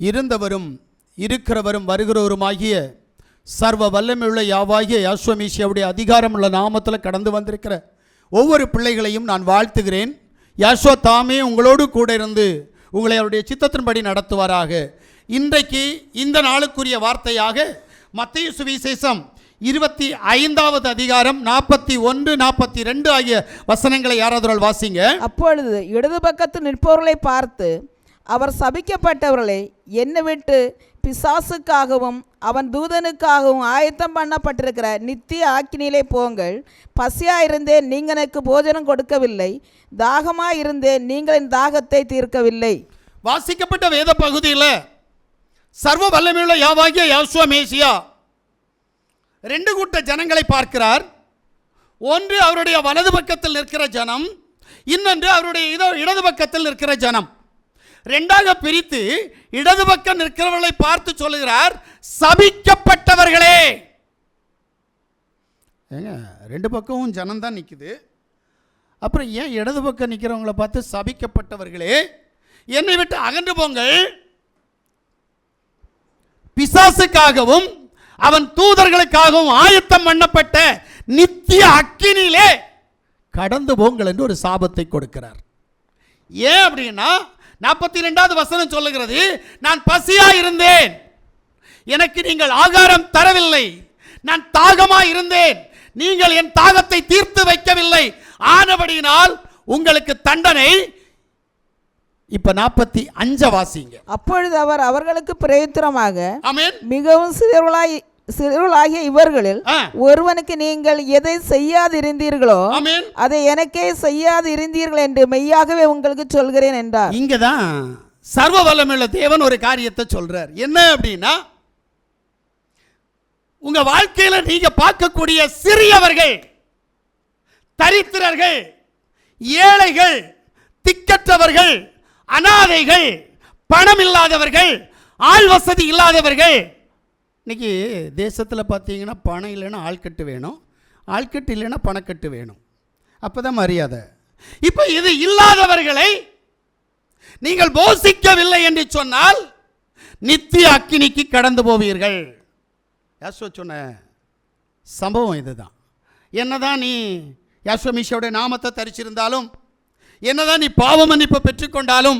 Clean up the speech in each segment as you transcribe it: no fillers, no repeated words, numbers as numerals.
இருந்தவரும் இருக்கிறவரும் வருகிறவருமாகிய சர்வ வல்லமையுள்ள யாவாகிய யாசுவமேசியாவுடைய அதிகாரமுள்ள நாமத்தில் கடந்து வந்திருக்கிற ஒவ்வொரு பிள்ளைகளையும் நான் வாழ்த்துகிறேன். யாசுவா தாமே உங்களோடு கூட இருந்து உங்களை அவருடைய சித்தத்தின்படி நடத்துவாராக. இன்றைக்கு இந்த நாளுக்குரிய வார்த்தையாக மத்தேயு சுவிசேஷம் 25வது அதிகாரம் 41, 42 ஆகிய வசனங்களை யாராவது வாசிங்க. அப்பொழுது இடது பக்கத்தில் நிற்பவர்களை பார்த்து அவர் சபிக்கப்பட்டவர்களை என்னை விட்டு பிசாசுக்காகவும் அவன் தூதனுக்காகவும் ஆயத்தம் பண்ணப்பட்டிருக்கிற நித்திய ஆக்கினிலே போங்கள். பசியாயிருந்தேன், நீங்கள் எனக்கு போஜனம் கொடுக்கவில்லை. தாகமாயிருந்தேன், நீங்கள் என் தாகத்தை தீர்க்கவில்லை. வாசிக்கப்பட்ட வேத பகுதியில் சர்வ வல்லமையுள்ள யாவாகிய யாசுவமேசியா 2 கூட்ட ஜனங்களை பார்க்கிறார். ஒன்று அவருடைய வலது பக்கத்தில் நிற்கிற ஜனம், இன்னொன்று அவருடைய இடது பக்கத்தில் நிற்கிற ஜனம். 2ஆக பிரித்து இடது பக்கம் நிற்கிறவர்களை பார்த்து சொல்லுகிறார், சபிக்கப்பட்டவர்களே. ஏங்க 2 பக்கமும் ஜனம் தான் நிற்குது, அப்புறம் ஏன் இடது பக்கம் நிற்கிறவங்களை பார்த்து சபிக்கப்பட்டவர்களே என்னை விட்டு அகன்று போங்கள், பிசாசுக்காகவும் அவன் தூதர்களுக்காகவும் ஆயத்தம் பண்ணப்பட்ட நித்திய அக்கினியிலே கடந்து போங்கள் என்று ஒரு சாபத்தை கொடுக்கிறார். ஏன் அப்படின்னா 42வது வசனம் சொல்லுகிறது, நான் பசியா இருந்தேன், எனக்கு நீங்கள் ஆகாரம் தரவில்லை. நான் தாகமா இருந்தேன், நீங்கள் என் தாகத்தை தீர்த்து வைக்கவில்லை. ஆனபடியினால் உங்களுக்கு தண்டனை. இப்ப 45 வாசிங்க. அப்பொழுது அவர் அவர்களுக்கு பிரயுத்தரமாக, ஆமென், மிகவும் சிறுவர்களாகிய இவர்களில் ஒருவனுக்கு நீங்கள் எதை செய்யாதிருந்தீர்களோ அதை எனக்கே செய்யாதிருந்தீர்கள் என்று மெய்யாகவே உங்களுக்கு சொல்கிறேன் என்றார். இங்கதான் சர்வ வல்லமையுள்ள தேவன் ஒரு காரியத்தை சொல்றார். என்ன அப்படின்னா, உங்க வாழ்க்கையில நீங்க பார்க்கக்கூடிய சிறியவர்கள், தரித்திரர்கள், ஏழைகள், திக்கற்றவர்கள், அனாதைகள், பணம் இல்லாதவர்கள், ஆள் வசதி இல்லாதவர்கள். இன்னைக்கு தேசத்தில் பார்த்தீங்கன்னா பணம் இல்லைன்னா ஆள்கட்டு வேணும், ஆள்கட்டு இல்லைன்னா பணக்கட்டு வேணும், அப்போதான் மரியாதை. இப்போ இது இல்லாதவர்களை நீங்கள் போஷிக்கவில்லை என்று சொன்னால் நித்திய அக்கினிக்கு கடந்து போவீர்கள். யாசுவா சொன்ன சம்பவம் இதுதான். என்னதான் நீ யாசுவமேசியாவுடைய நாமத்தை தரிச்சிருந்தாலும், என்னதான் நீ பாவ மன்னிப்பு பெற்றுக்கொண்டாலும்,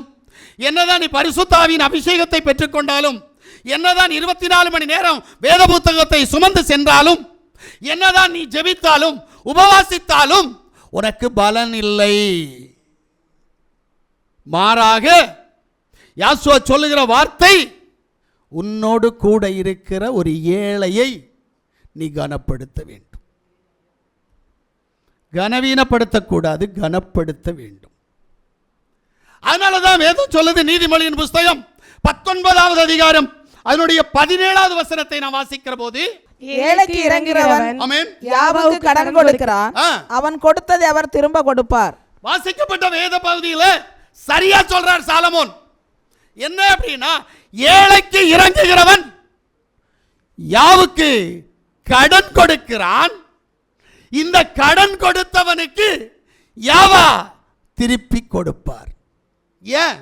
என்னதான் நீ பரிசுத்த ஆவியின் அபிஷேகத்தை பெற்றுக்கொண்டாலும், என்னதான் 24 மணி நேரம் வேத புத்தகத்தை சுமந்து சென்றாலும், என்னதான் நீ ஜெபித்தாலும் உபவாசித்தாலும் உனக்கு பலன் இல்லை. மாறாக யாசுவா சொல்லுகிற வார்த்தை, உன்னோடு கூட இருக்கிற ஒரு ஏழையை நீ கனப்படுத்த வேண்டும். கனவீனப்படுத்தக்கூடாது, கனப்படுத்த வேண்டும். அதனாலதான் வேதம் சொல்லுது, நீதிமொழியின் புஸ்தகம் 19வது அதிகாரம் அதனுடைய 17வது வசனத்தை நான் வாசிக்கிற போது, ஏழைக்கு இறங்குகிறவன் யாவுக்கு கடன் கொடுக்கிறான், அவன் கொடுத்ததை அவர் திரும்ப கொடுப்பார். வாசிக்கப்பட்ட வேத பகுதியில் சரியா சொல்றார் சாலமோன். என்ன அப்படின்னா, ஏழைக்கு இறங்குகிறவன் யாவுக்கு கடன் கொடுக்கிறான், இந்த கடன் கொடுத்தவனுக்கு யாவா திருப்பி கொடுப்பார். ஏன்?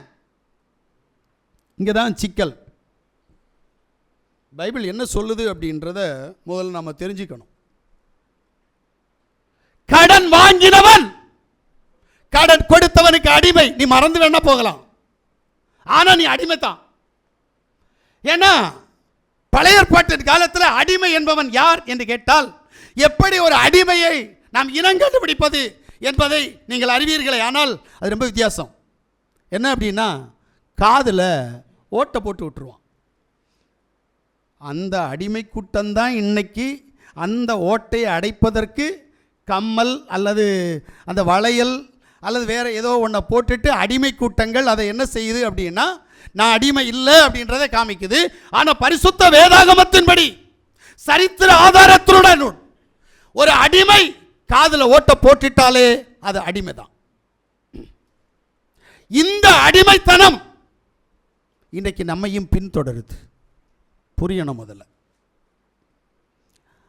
இங்கதான் சிக்கல். பைபிள் என்ன சொல்லுது அப்படின்றத முதல்ல நம்ம தெரிஞ்சுக்கணும். கடன் வாங்கினவன் கடன் கொடுத்தவனுக்கு அடிமை. நீ மறந்து வேணா போகலாம், ஆனா நீ அடிமை தான். ஏன்னா பழைய ஏற்பாட்டு காலத்தில் அடிமை என்பவன் யார் என்று கேட்டால், எப்படி ஒரு அடிமையை நாம் இனங்கண்டு பிடிப்பது என்பதை நீங்கள் அறிவீர்களே. ஆனால் அது ரொம்ப வித்தியாசம். என்ன அப்படின்னா, காதில் ஓட்டை போட்டு விட்டுருவான். அந்த அடிமை கூட்டம்தான் இன்னைக்கு அந்த ஓட்டையை அடைப்பதற்கு கம்மல் அல்லது அந்த வளையல் அல்லது வேறு ஏதோ ஒன்றை போட்டுட்டு அடிமை கூட்டங்கள் அதை என்ன செய்யுது அப்படின்னா, நான் அடிமை இல்லை அப்படின்றத காமிக்குது. ஆனால் பரிசுத்த வேதாகமத்தின்படி சரித்திர ஆதாரத்துடன் ஒரு அடிமை காதில் ஓட்டை போட்டுட்டாலே அது அடிமை தான். இந்த அடிமைத்தனம் இன்றைக்கு நம்மையும் பின்தொடருது. புரியணும் முதல்ல.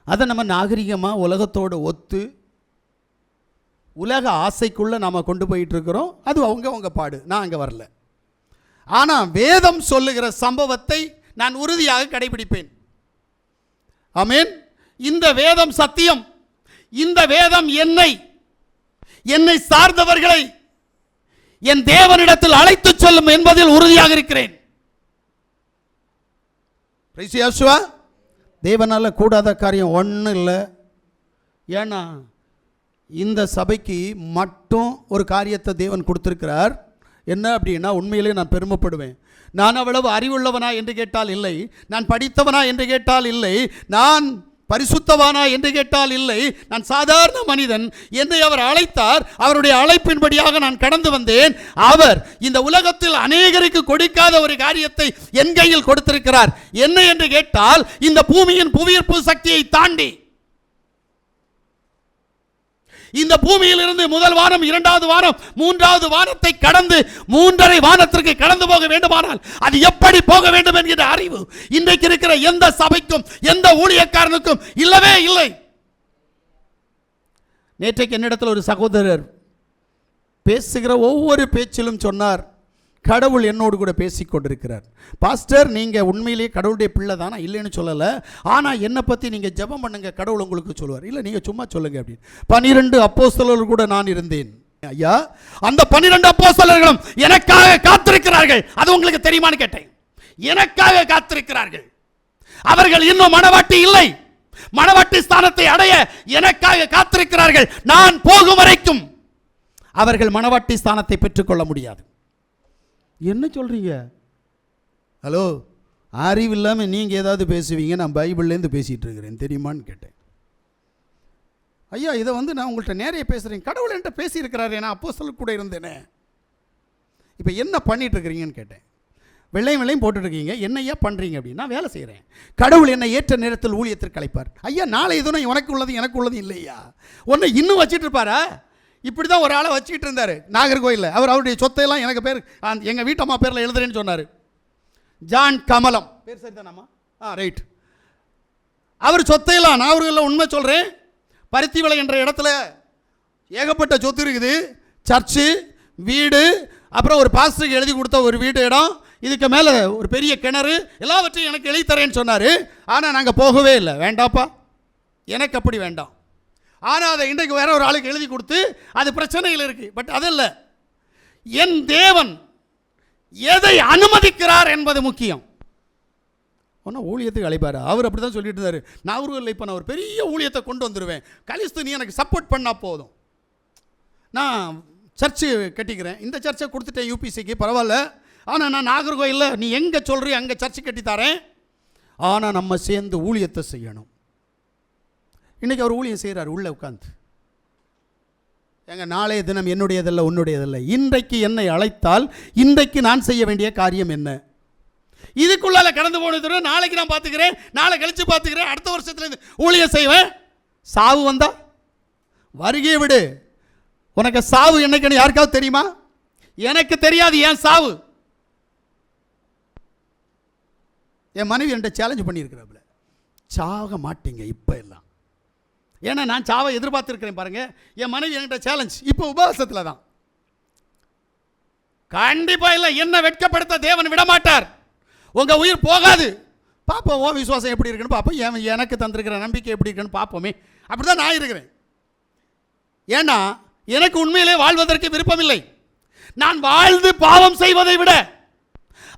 அதை நம்ம நாகரிகமாக உலகத்தோடு ஒத்து உலக ஆசைக்குள்ளே நாம் கொண்டு போயிட்டு இருக்கிறோம். அது அவங்க பாடு, நான் அங்கே வரல. ஆனால் வேதம் சொல்லுகிற சம்பவத்தை நான் உறுதியாக கடைபிடிப்பேன். ஆமென். இந்த வேதம் சத்தியம். இந்த வேதம் என்னை சார்ந்தவர்களை என் தேவனிடத்தில் அழைத்துச் செல்லும் என்பதில் உறுதியாக இருக்கிறேன். தேவனால கூடாத காரியம் ஒன்றும் இல்லை. ஏன்னா இந்த சபைக்கு மட்டும் ஒரு காரியத்தை தேவன் கொடுத்திருக்கிறார். என்ன அப்படின்னா, உண்மையிலே நான் பெருமைப்படுவேன். நான் அவ்வளவு அறிவுள்ளவனா என்று கேட்டால் இல்லை, நான் படித்தவனா என்று கேட்டால் இல்லை, நான் பரிசுத்தவானா என்று கேட்டால் இல்லை, நான் சாதாரண மனிதன். என்னை அவர் அழைத்தார், அவருடைய அழைப்பின்படியாக நான் கடந்து வந்தேன். அவர் இந்த உலகத்தில் அநேகருக்கு கொடுக்காத ஒரு காரியத்தை என் கையில் கொடுத்திருக்கிறார். என்ன என்று கேட்டால், இந்த பூமியின் புவியீர்ப்பு சக்தியை தாண்டி இந்த பூமியிலிருந்து முதல் வானம், இரண்டாவது வானம், மூன்றாவது வானத்தை கடந்து 3.5 வானத்திற்கு கடந்து போக வேண்டுமானால் அது எப்படி போக வேண்டும் என்கிற அறிவு இன்றைக்கு இருக்கிற எந்த சபைக்கும் எந்த ஊழியக்காரனுக்கும் இல்லவே இல்லை. நேற்றைக்கு என்னிடத்தில் ஒரு சகோதரர் பேசுகிற ஒவ்வொரு பேச்சிலும் சொன்னார், கடவுள் என்னோடு கூட பேசிக் கொண்டிருக்கிறார். பாஸ்டர், நீங்கள் உண்மையிலேயே கடவுளுடைய பிள்ளை தானா? இல்லைன்னு சொல்லலை, ஆனால் என்னை பற்றி நீங்கள் ஜெபம் பண்ணுங்க, கடவுள் உங்களுக்கு சொல்லுவார். இல்லை, நீங்கள் சும்மா சொல்லுங்க அப்படின்னு. 12 அப்போஸ்தலர்கள் கூட நான் இருந்தேன். ஐயா, அந்த 12 அப்போஸ்தலர்களும் எனக்காக காத்திருக்கிறார்கள். அது உங்களுக்கு தெரியுமான்னு கேட்டேன். எனக்காக காத்திருக்கிறார்கள். அவர்கள் இன்னும் மணவாட்டி இல்லை, மணவாட்டி ஸ்தானத்தை அடைய எனக்காக காத்திருக்கிறார்கள். நான் போகும் வரைக்கும் அவர்கள் மணவாட்டி ஸ்தானத்தை பெற்றுக்கொள்ள முடியாது. என்ன சொல்றீங்க? ஹலோ, அறிவு இல்லாமல் நீங்கள் ஏதாவது பேசுவீங்க, நான் பைபிள்லேருந்து பேசிகிட்டு இருக்கிறேன் தெரியுமான்னு கேட்டேன். ஐயா, இதை நான் உங்கள்கிட்ட நேரைய பேசுகிறேன். கடவுள் என்கிட்ட பேசியிருக்கிறாரு, நான் அப்போஸ்தலர் கூட இருந்தேனே. இப்போ என்ன பண்ணிட்டு இருக்கிறீங்கன்னு கேட்டேன். வெள்ளையும் போட்டுருக்கீங்க, என்னையா பண்ணுறீங்க அப்படின்னா, வேலை செய்கிறேன். கடவுள் என்னை ஏற்ற நேரத்தில் ஊழியத்திற்கு அழைப்பார். ஐயா, நாளை எதுனா உனக்கு உள்ளது எனக்கு உள்ளது இல்லையா? ஒன்று இன்னும் வச்சுட்டு இருப்பாரா? இப்படி தான் ஒரு ஆளை வச்சுக்கிட்டு இருந்தார் நாகர்கோயிலில். அவருடைய சொத்தையெல்லாம் எனக்கு பேர் எங்கள் வீட்டம்மா பேரில் எழுதுறேன்னு சொன்னார். ஜான் கமலம் பேர் சரிதானாமா? ரைட். அவர் சொத்தையெல்லாம் நாகர்கோயிலில், உண்மை சொல்கிறேன், பருத்திவிளை என்ற இடத்துல ஏகப்பட்ட சொத்து இருக்குது. சர்ச்சு, வீடு, அப்புறம் ஒரு பாஸ்டருக்கு எழுதி கொடுத்த ஒரு வீட்டு இடம், இதுக்கு மேலே ஒரு பெரிய கிணறு, எல்லாவற்றையும் எனக்கு எழுதி தரேன்னு சொன்னார். ஆனால் நாங்கள் போகவே இல்லை. வேண்டாப்பா, எனக்கு அப்படி வேண்டாம். ஆனால் அதை இன்றைக்கு வேற ஒரு ஆளுக்கு எழுதி கொடுத்து அது பிரச்சனையில் இருக்குது. பட் அதில்லை, என் தேவன் எதை அனுமதிக்கிறார் என்பது முக்கியம். ஒன்றும் ஊழியத்துக்கு அழைப்பார். அவர் அப்படி தான் சொல்லிட்டு இருந்தார். நான் இப்போ நான் ஒரு பெரிய ஊழியத்தை கொண்டு வந்துடுவேன், கலிஸ்து நீ எனக்கு சப்போர்ட் பண்ணால் போதும், நான் சர்ச்சு கட்டிக்கிறேன். இந்த சர்ச்சை கொடுத்துட்டேன் யூபிசிக்கு, பரவாயில்ல. ஆனால் நான் நாகர்கோயிலில் நீ எங்கே சொல்கிறீ அங்கே சர்ச்சு கட்டித்தரேன். ஆனால் நம்ம சேர்ந்து ஊழியத்தை செய்யணும். இன்றைக்கி அவர் ஊழியம் செய்கிறார் உள்ளே உட்காந்து. எங்கள் நாளைய தினம் என்னுடையதல்ல உன்னுடையதல்ல. இன்றைக்கு என்னை அழைத்தால் இன்றைக்கு நான் செய்ய வேண்டிய காரியம் என்ன? இதுக்குள்ளால கடந்து போனது நாளைக்கு நான் பார்த்துக்கிறேன், நாளை கழித்து பார்த்துக்கிறேன், அடுத்த வருஷத்துலேருந்து ஊழியம் செய்வேன். சாவு வந்தா வருகையை விடு. உனக்கு சாவு என்னைக்குன்னு யாருக்காவது தெரியுமா? எனக்கு தெரியாது ஏன் சாவு. என் மனைவி என்கிட்ட சேலஞ்ச் பண்ணியிருக்கிறாப்புல, சாக மாட்டீங்க இப்போ எல்லாம். ஏன்னா நான் சாவை எதிர்பார்த்துருக்கிறேன் பாருங்கள். என் மனைவி என்கிட்ட சேலஞ்ச், இப்போ உபவாசத்தில் தான். கண்டிப்பாக இல்லை, என்ன வெட்கப்படுத்த தேவன் விடமாட்டார். உங்கள் உயிர் போகாது. பார்ப்போம், ஓ விசுவாசம் எப்படி இருக்குன்னு பார்ப்போம், எனக்கு தந்திருக்கிற நம்பிக்கை எப்படி இருக்குன்னு பார்ப்போமே. அப்படி தான் நான் இருக்கிறேன். ஏன்னா எனக்கு உண்மையிலே வாழ்வதற்கு விருப்பமில்லை. நான் வாழ்ந்து பாவம் செய்வதை விட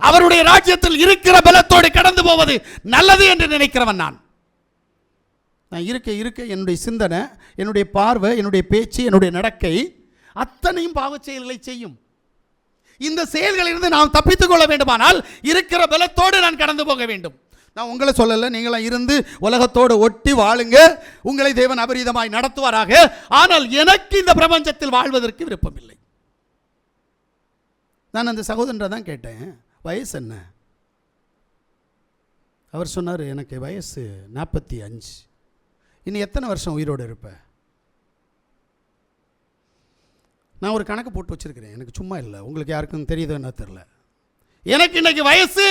அவருடைய ராஜ்யத்தில் இருக்கிற பலத்தோடு கடந்து போவது நல்லது என்று நினைக்கிறவன் நான். இருக்க என்னுடைய சிந்தனை, என்னுடைய பார்வை, என்னுடைய பேச்சு, என்னுடைய நடக்கை அத்தனையும் பாவச் செயல்களை செய்யும். இந்த செயல்களிலிருந்து நாம் தப்பித்துக் கொள்ள வேண்டுமானால் இருக்கிற பலத்தோடு நான் கடந்து போக வேண்டும். நான் உங்களை சொல்லலை, நீங்களாம் இருந்து உலகத்தோடு ஒட்டி வாழுங்க, உங்களை தேவன் அபரீதமாய் நடத்துவாராக. ஆனால் எனக்கு இந்த பிரபஞ்சத்தில் வாழ்வதற்கு விருப்பமில்லை. நான் அந்த சகோதரனை தான் கேட்டேன், வயசு என்ன? அவர் சொன்னார், எனக்கு வயசு 45. இன்னும் எத்தனை வருஷம் உயிரோடு இருப்பேன்? நான் ஒரு கணக்கு போட்டு வச்சுருக்கிறேன், எனக்கு சும்மா இல்லை, உங்களுக்கு யாருக்கும் தெரியுதுன்னு தெரில. எனக்கு இன்னைக்கு வயசு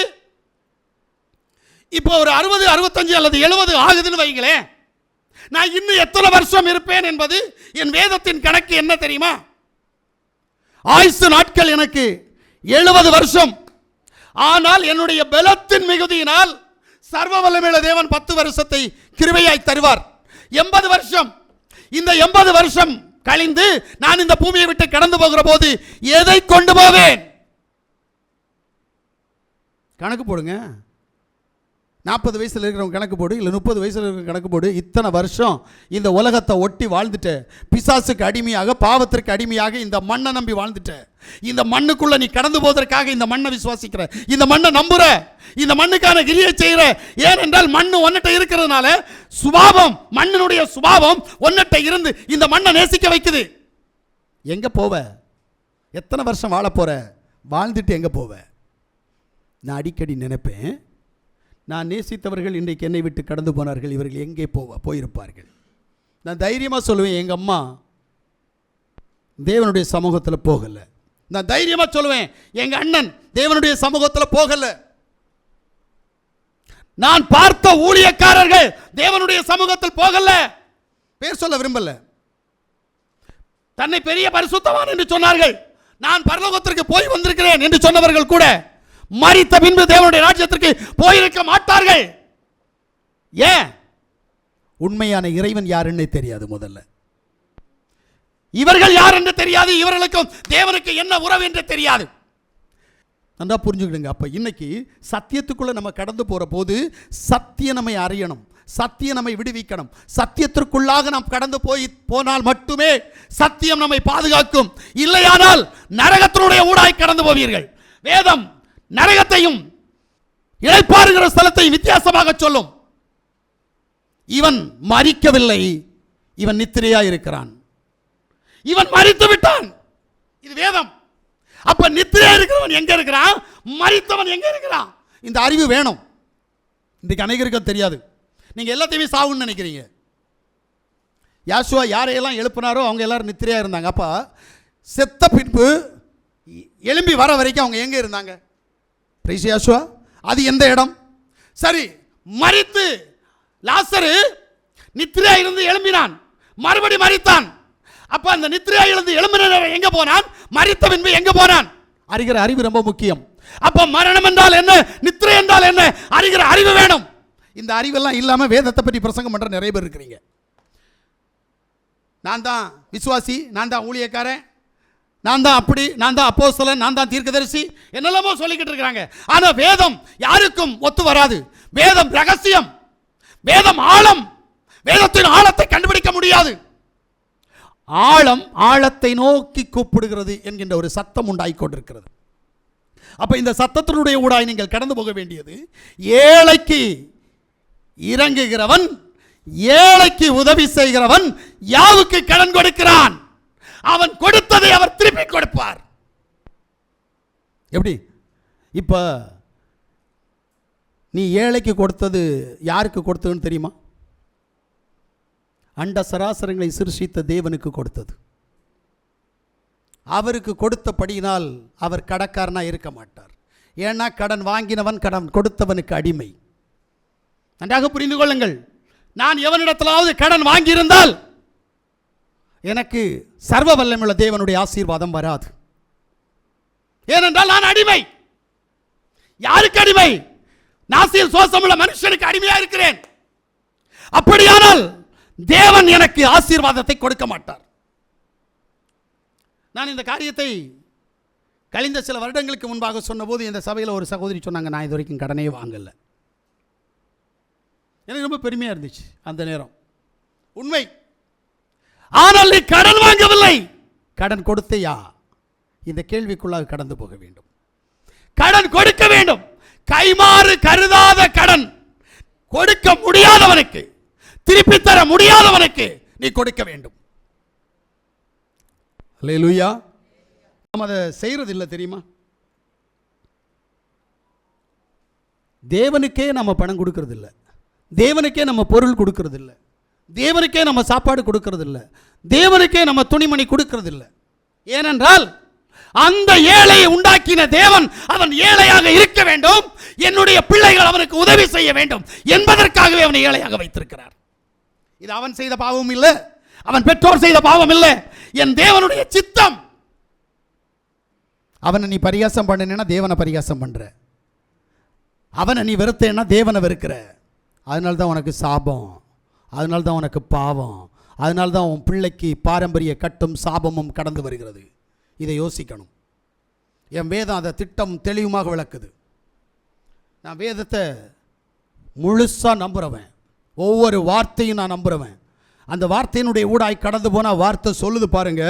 இப்போ ஒரு 60, 65 அல்லது 70 ஆகுதுன்னு வைங்களேன். நான் இன்னும் எத்தனை வருஷம் இருப்பேன் என்பது என் வேதத்தின் கணக்கு என்ன தெரியுமா? ஆயுசு நாட்கள் எனக்கு 70 வருஷம். ஆனால் என்னுடைய பலத்தின் மிகுதியினால் சர்வ வல்லமையுள்ள தேவன் 10 வருஷத்தை கிருபையாய் தருவார். 80 வருஷம். இந்த 80 வருஷம் கழிந்து நான் இந்த பூமியை விட்டு கடந்து போகிற போது எதை கொண்டு போவேன்? கணக்கு போடுங்க. 40 வயசுல இருக்கிறவங்க கணக்கு போடு, இல்லை 30 வயசுல இருக்கிற கணக்கு போடு. இத்தனை வருஷம் இந்த உலகத்தை ஒட்டி வாழ்ந்துட்ட, பிசாசுக்கு அடிமையாக, பாவத்திற்கு அடிமையாக இந்த மண்ணை நம்பி வாழ்ந்துட்ட. இந்த மண்ணுக்குள்ள நீ கடந்து போவதற்காக இந்த மண்ணை விசுவாசிக்கிற, இந்த மண்ணை நம்புற, இந்த மண்ணுக்கான கிரியை செய்யற. ஏனென்றால் மண்ணு ஒன்னிட்ட இருக்கிறதுனால சுபாவம், மண்ணினுடைய சுபாவம் ஒன்னிட்ட இருந்து இந்த மண்ணை நேசிக்க வைக்குது. எங்க போவ? எத்தனை வருஷம் வாழ போற? வாழ்ந்துட்டு எங்க போவ? நான் அடிக்கடி நினைப்பேன், நான் நேசித்தவர்கள் இன்றைக்கு என்னை விட்டு கடந்து போனார்கள், இவர்கள் எங்கே போயிருப்பார்கள். நான் தைரியமாக சொல்லுவேன், எங்கள் அம்மா தேவனுடைய சமூகத்தில் போகலை. நான் தைரியமாக சொல்லுவேன், எங்கள் அண்ணன் தேவனுடைய சமூகத்தில் போகலை. நான் பார்த்த ஊழியக்காரர்கள் தேவனுடைய சமூகத்தில் போகல. பேர் சொல்ல விரும்பல. தன்னை பெரிய பரிசுத்தவான் என்று சொன்னார்கள். நான் பரலோகத்திற்கு போய் வந்திருக்கிறேன் என்று சொன்னவர்கள் கூட மரித்த பின்பு தேவனுடைய ராஜ்யத்திற்கு போயிருக்க மாட்டார்கள். ஏன்? உண்மையான இறைவன் யாருன்னு தெரியாது. முதல்ல இவர்கள் யார் என்று தெரியாது, இவர்களுக்கும் தேவனுக்கு என்ன உறவு என்று தெரியாது. நல்லா புரிஞ்சுக்கிடுங்க. அப்ப இன்னைக்கு சத்தியத்துக்குள்ள நம்ம கடந்து போற போது சத்தியம் நம்மை அறியணும், சத்தியம் நம்மை விடுவிக்கணும். சத்தியத்திற்குள்ளாக நாம் கடந்து போனால் மட்டுமே சத்தியம் நம்மை பாதுகாக்கும். இல்லையானால் நரகத்தினுடைய ஊடாய் கடந்து போவீர்கள். வேதம் நரகத்தையும் இளைப்பாறுகிற ஸ்தலத்தையும் வித்தியாசமாக சொல்லும். இவன் மரிக்கவில்லை, இவன் நித்திரையா இருக்கிறான், இவன் மரித்து விட்டான். இது வேதம். அப்ப நித்திரையா இருக்கிறவன் எங்க இருக்கிறான், மரித்தவன் எங்க இருக்கிறான்? இந்த அறிவு வேணும். இன்றைக்கு அநேகருக்கு தெரியாது. நீங்க எல்லாத்தையுமே சாவுன்னு நினைக்கிறீங்க. யாசுவா யாரையெல்லாம் எழுப்பினாரோ அவங்க எல்லாரும் நித்திரையா இருந்தாங்க. அப்ப செத்த பின்பு எழும்பி வர வரைக்கும் அவங்க எங்க இருந்தாங்க? பிரைஸ் யாசுவா. அது எந்த இடம்? சரி, மரித்து லாசரு நித்திரையா இருந்து எழும்பினான், மறுபடி மரித்தான். அப்ப அந்த நித்திரையா இருந்து எழும்பின எங்க போனான்? மரித்த பின்பு எங்க போனான்? அறிகிற அறிவு ரொம்ப முக்கியம். அப்ப மரணம் என்றால் என்ன, நித்திரை என்றால் என்ன, அறிகிற அறிவு வேணும். இந்த அறிவெல்லாம் இல்லாம வேதத்தை பற்றி பிரசங்கம் பண்ற நிறைய பேர் இருக்கிறீங்க. நான் தான் விசுவாசி, நான் தான் ஊழியக்காரன், நான் தான் அப்படி, நான் தான் அப்போஸ்தலன், நான் தான் தீர்க்கதரிசி, என்னெல்லாமோ சொல்லிக்கிட்டு இருக்கிறாங்க. ஆனா வேதம் யாருக்கும் ஒத்து வராது. வேதம் ரகசியம், வேதம் ஆழம். வேதத்தின் ஆழத்தை கண்டுபிடிக்க முடியாது. ஆழம் ஆழத்தை நோக்கி கூப்பிடுகிறது என்கின்ற ஒரு சத்தம் உண்டாகிக் கொண்டிருக்கிறது. அப்ப இந்த சத்தத்தினுடைய ஊடாய் நீங்கள் கடந்து போக வேண்டியது, ஏழைக்கு இறங்குகிறவன், ஏழைக்கு உதவி செய்கிறவன் யாவுக்கு கடன் கொடுக்கிறான், அவன் கொடுத்ததை அவர் திருப்பி கொடுப்பார். எப்படி? இப்ப நீ ஏழைக்கு கொடுத்தது யாருக்கு கொடுத்ததுன்னு தெரியுமா? அண்ட சராசரங்களை சிருஷ்டித்த தேவனுக்கு கொடுத்தது. அவருக்கு கொடுத்தபடியினால் அவர் கடக்காரனா இருக்க மாட்டார். ஏன்னா கடன் வாங்கினவன் கடன் கொடுத்தவனுக்கு அடிமை. நன்றாக புரிந்து கொள்ளுங்கள். நான் எவனிடத்திலாவது கடன் வாங்கியிருந்தால் எனக்கு சர்வ வல்லமையுள்ள தேவனுடைய ஆசீர்வாதம் வராது. ஏனென்றால் நான் அடிமை. யாருக்கு அடிமை? நாசியில் சோசமுள்ள மனுஷனுக்கு அடிமையா இருக்கிறேன். அப்படியானால் தேவன் எனக்கு ஆசீர்வாதத்தை கொடுக்க மாட்டார். நான் இந்த காரியத்தை கழிந்த சில வருடங்களுக்கு முன்பாக சொன்னபோது இந்த சபையில் ஒரு சகோதரி சொன்னாங்க, நான் இது வரைக்கும் கடனே வாங்கல. எனக்கு ரொம்ப பெருமையா இருந்துச்சு அந்த நேரம். உண்மை. ஆனால் நீ கடன் வாங்கவில்லை, கடன் கொடுத்தையா? இந்த கேள்விக்குள்ளாக கடந்து போக வேண்டும். கடன் கொடுக்க வேண்டும். கைமாறு கருதாத கடன் கொடுக்க முடியாதவனுக்கு, திருப்பி தர முடியாதவனுக்கு நீ கொடுக்க வேண்டும். அல்லேலூயா. நாம் அதை செய்யறது இல்லை தெரியுமா? தேவனுக்கே நம்ம பணம் கொடுக்கறது இல்லை, தேவனுக்கே நம்ம பொருள் கொடுக்கறது இல்லை, தேவனுக்கே நம்ம சாப்பாடு கொடுக்கறது இல்லை, தேவனுக்கே நம்ம துணிமணி கொடுக்கறது இல்லை. ஏனென்றால் அந்த ஏழையை உண்டாக்கின தேவன் அவன் ஏழையாக இருக்க வேண்டும், என்னுடைய பிள்ளைகள் அவனுக்கு உதவி செய்ய வேண்டும் என்பதற்காகவே அவனை ஏழையாக வைத்திருக்கிறார். இது அவன் செய்த பாவம் இல்லை, அவன் பெற்றோர் செய்த பாவம் இல்லை, என் தேவனுடைய சித்தம். அவனை நீ பரிகாசம் பண்ணினா தேவனை பரிகாசம் பண்ற. அவனை நீ வெறுத்தேன்னா தேவனை வெறுக்கிற. அதனால தான் உனக்கு சாபம், அதனால தான் உனக்கு பாவம், அதனால தான் உன் பிள்ளைக்கு பாரம்பரிய கட்டும் சாபமும் கடந்து வருகிறது. இதை யோசிக்கணும். என் வேதம் அதை திட்டம் தெளிவுமாக விளக்குது. நான் வேதத்தை முழுசாக நம்புகிறவன், ஒவ்வொரு வார்த்தையும் நான் நம்புகிறவன். அந்த வார்த்தையினுடைய ஊடாய் கடந்து போனால் வார்த்தை சொல்லுது பாருங்க.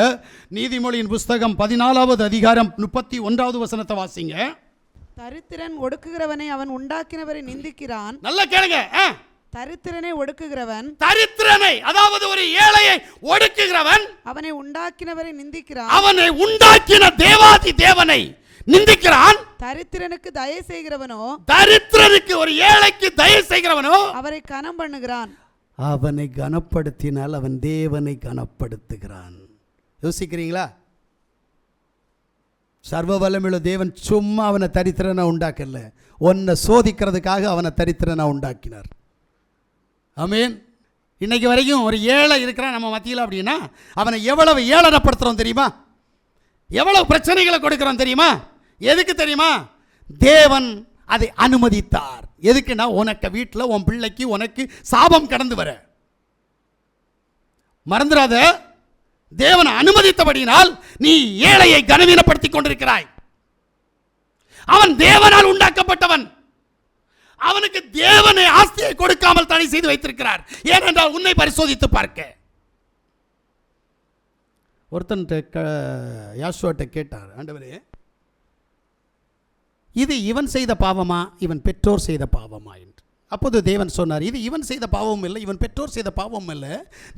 நீதிமொழியின் புஸ்தகம் 14வது அதிகாரம் 31வது வசனத்தை வாசிங்க. தரித்திரன் ஒடுக்குகிறவனை அவன் உண்டாக்கினவரை நிந்திக்கிறான். நல்லா கேளுங்க. தரித்திரனை ஒடுக்குகிறவன், தரித்திரனை அதாவது ஒரு ஏழையை ஒடுக்குகிறவன் அவனை உண்டாக்கினவரை நிந்திக்கிறான். அவனை உண்டாக்கின தேவாதி தேவனை நிந்திக்கிறான். தரித்திரனுக்கு தயவு செய்கிறவனோ, தரித்திரனுக்கு ஒரு ஏழைக்கு தயவு செய்கிறவனோ அவரை கனம் பண்ணுகிறான். அவனை கனப்படுத்தினால் அவன் தேவனை கனப்படுத்துகிறான். யோசிக்கிறீங்களா? சர்வ வல்லமையுள்ள தேவன் சும்மா அவனை தரித்திரனா உண்டாக்கல, உன்னை சோதிக்கிறதுக்காக அவனை தரித்திரனா உண்டாக்கினார். ஆமென். இன்னைக்கு வரைக்கும் ஒரு ஏழை இருக்கிறான் நம்ம மத்தியில் அப்படின்னா அவனை எவ்வளவு ஏளனப்படுத்துகிறோம் தெரியுமா? எவ்வளவு பிரச்சனைகளை கொடுக்கிறோம் தெரியுமா? எதுக்கு தெரியுமா? தேவன் அதை அனுமதித்தார். எதுக்குன்னா உனக்கு வீட்டில் உன் பிள்ளைக்கு உனக்கு சாபம் கடந்து வர. மறந்துடாத, தேவன் அனுமதித்தபடியினால் நீ ஏழையை கனவீனப்படுத்தி கொண்டிருக்கிறாய். அவன் தேவனால் உண்டாக்கப்பட்டவன். அவனுக்கு தேவனை ஆஸ்தியை கொடுக்காமல் தடை செய்து வைத்திருக்கிறார். ஏனென்றால் உன்னை பரிசோதித்து பார்க்க. ஒருத்தன் யாசுவாட்ட கேட்டார், ஆண்டவரே இது இவன் செய்த பாவமா இவன் பெற்றோர் செய்த பாவமா என்று. அப்போது தேவன் சொன்னார், இது இவன் செய்த பாவமும் இல்லை, இவன் பெற்றோர் செய்த பாவமும் இல்லை,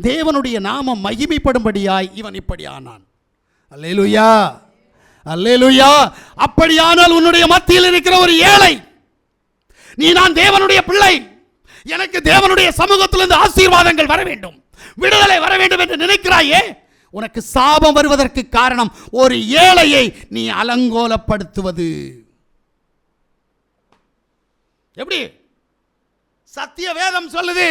தேவனுடைய நாமம் மகிமைப்படும்படியாய் இவன் இப்படி ஆனான். அல்லேலூயா, அல்லேலூயா. அப்படியானால் உன்னுடைய மத்தியில் இருக்கிற ஒரு ஏழை, நீ நான் தேவனுடைய பிள்ளை, எனக்கு தேவனுடைய சமூகத்திலிருந்து ஆசீர்வாதங்கள் வர வேண்டும், விடுதலை வர வேண்டும் என்று நினைக்கிறாயே, உனக்கு சாபம் வருவதற்கு காரணம் ஒரு ஏழையை நீ அலங்கோலப்படுத்துவது. எப்படி? சத்திய வேதம் சொல்லுது,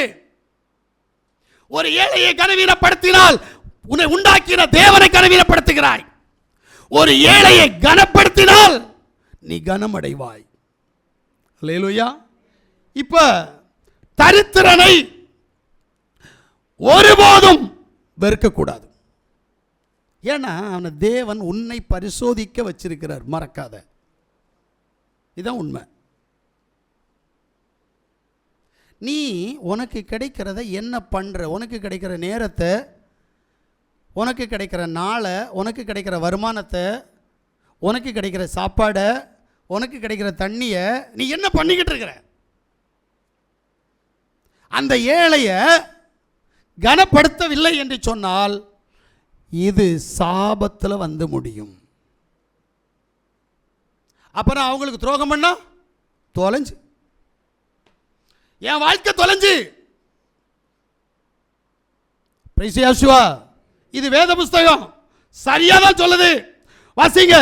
ஒரு ஏழையை கனவீனப்படுத்தினால் உன்னை உண்டாக்கின தேவனை கனவீனப்படுத்துகிறாய். ஒரு ஏழையை கனப்படுத்தினால் நீ கனமடைவாய். அல்லேலூயா. இப்ப தரித்திரனை ஒருபோதும் வெறுக்கக்கூடாது. ஏன்னா அவனை தேவன் உன்னை பரிசோதிக்க வச்சிருக்கிறார், மறக்காத. இதுதான் உண்மை. நீ உனக்கு கிடைக்கிறத என்ன பண்ணுற, உனக்கு கிடைக்கிற நேரத்தை, உனக்கு கிடைக்கிற நாளை, உனக்கு கிடைக்கிற வருமானத்தை, உனக்கு கிடைக்கிற சாப்பாடை, உனக்கு கிடைக்கிற தண்ணியை நீ என்ன பண்ணிக்கிட்டு இருக்கிற? அந்த ஏழையை கனப்படுத்தவில்லை என்று சொன்னால் இது சாபத்தில் வந்து முடியும். அப்புறம் அவங்களுக்கு துரோகம் பண்ணா தொலைஞ்சு, என் வாழ்க்கை தொலைஞ்சு. இது வேத புஸ்தகம் சரியா தான் சொல்லுது. வாசிங்க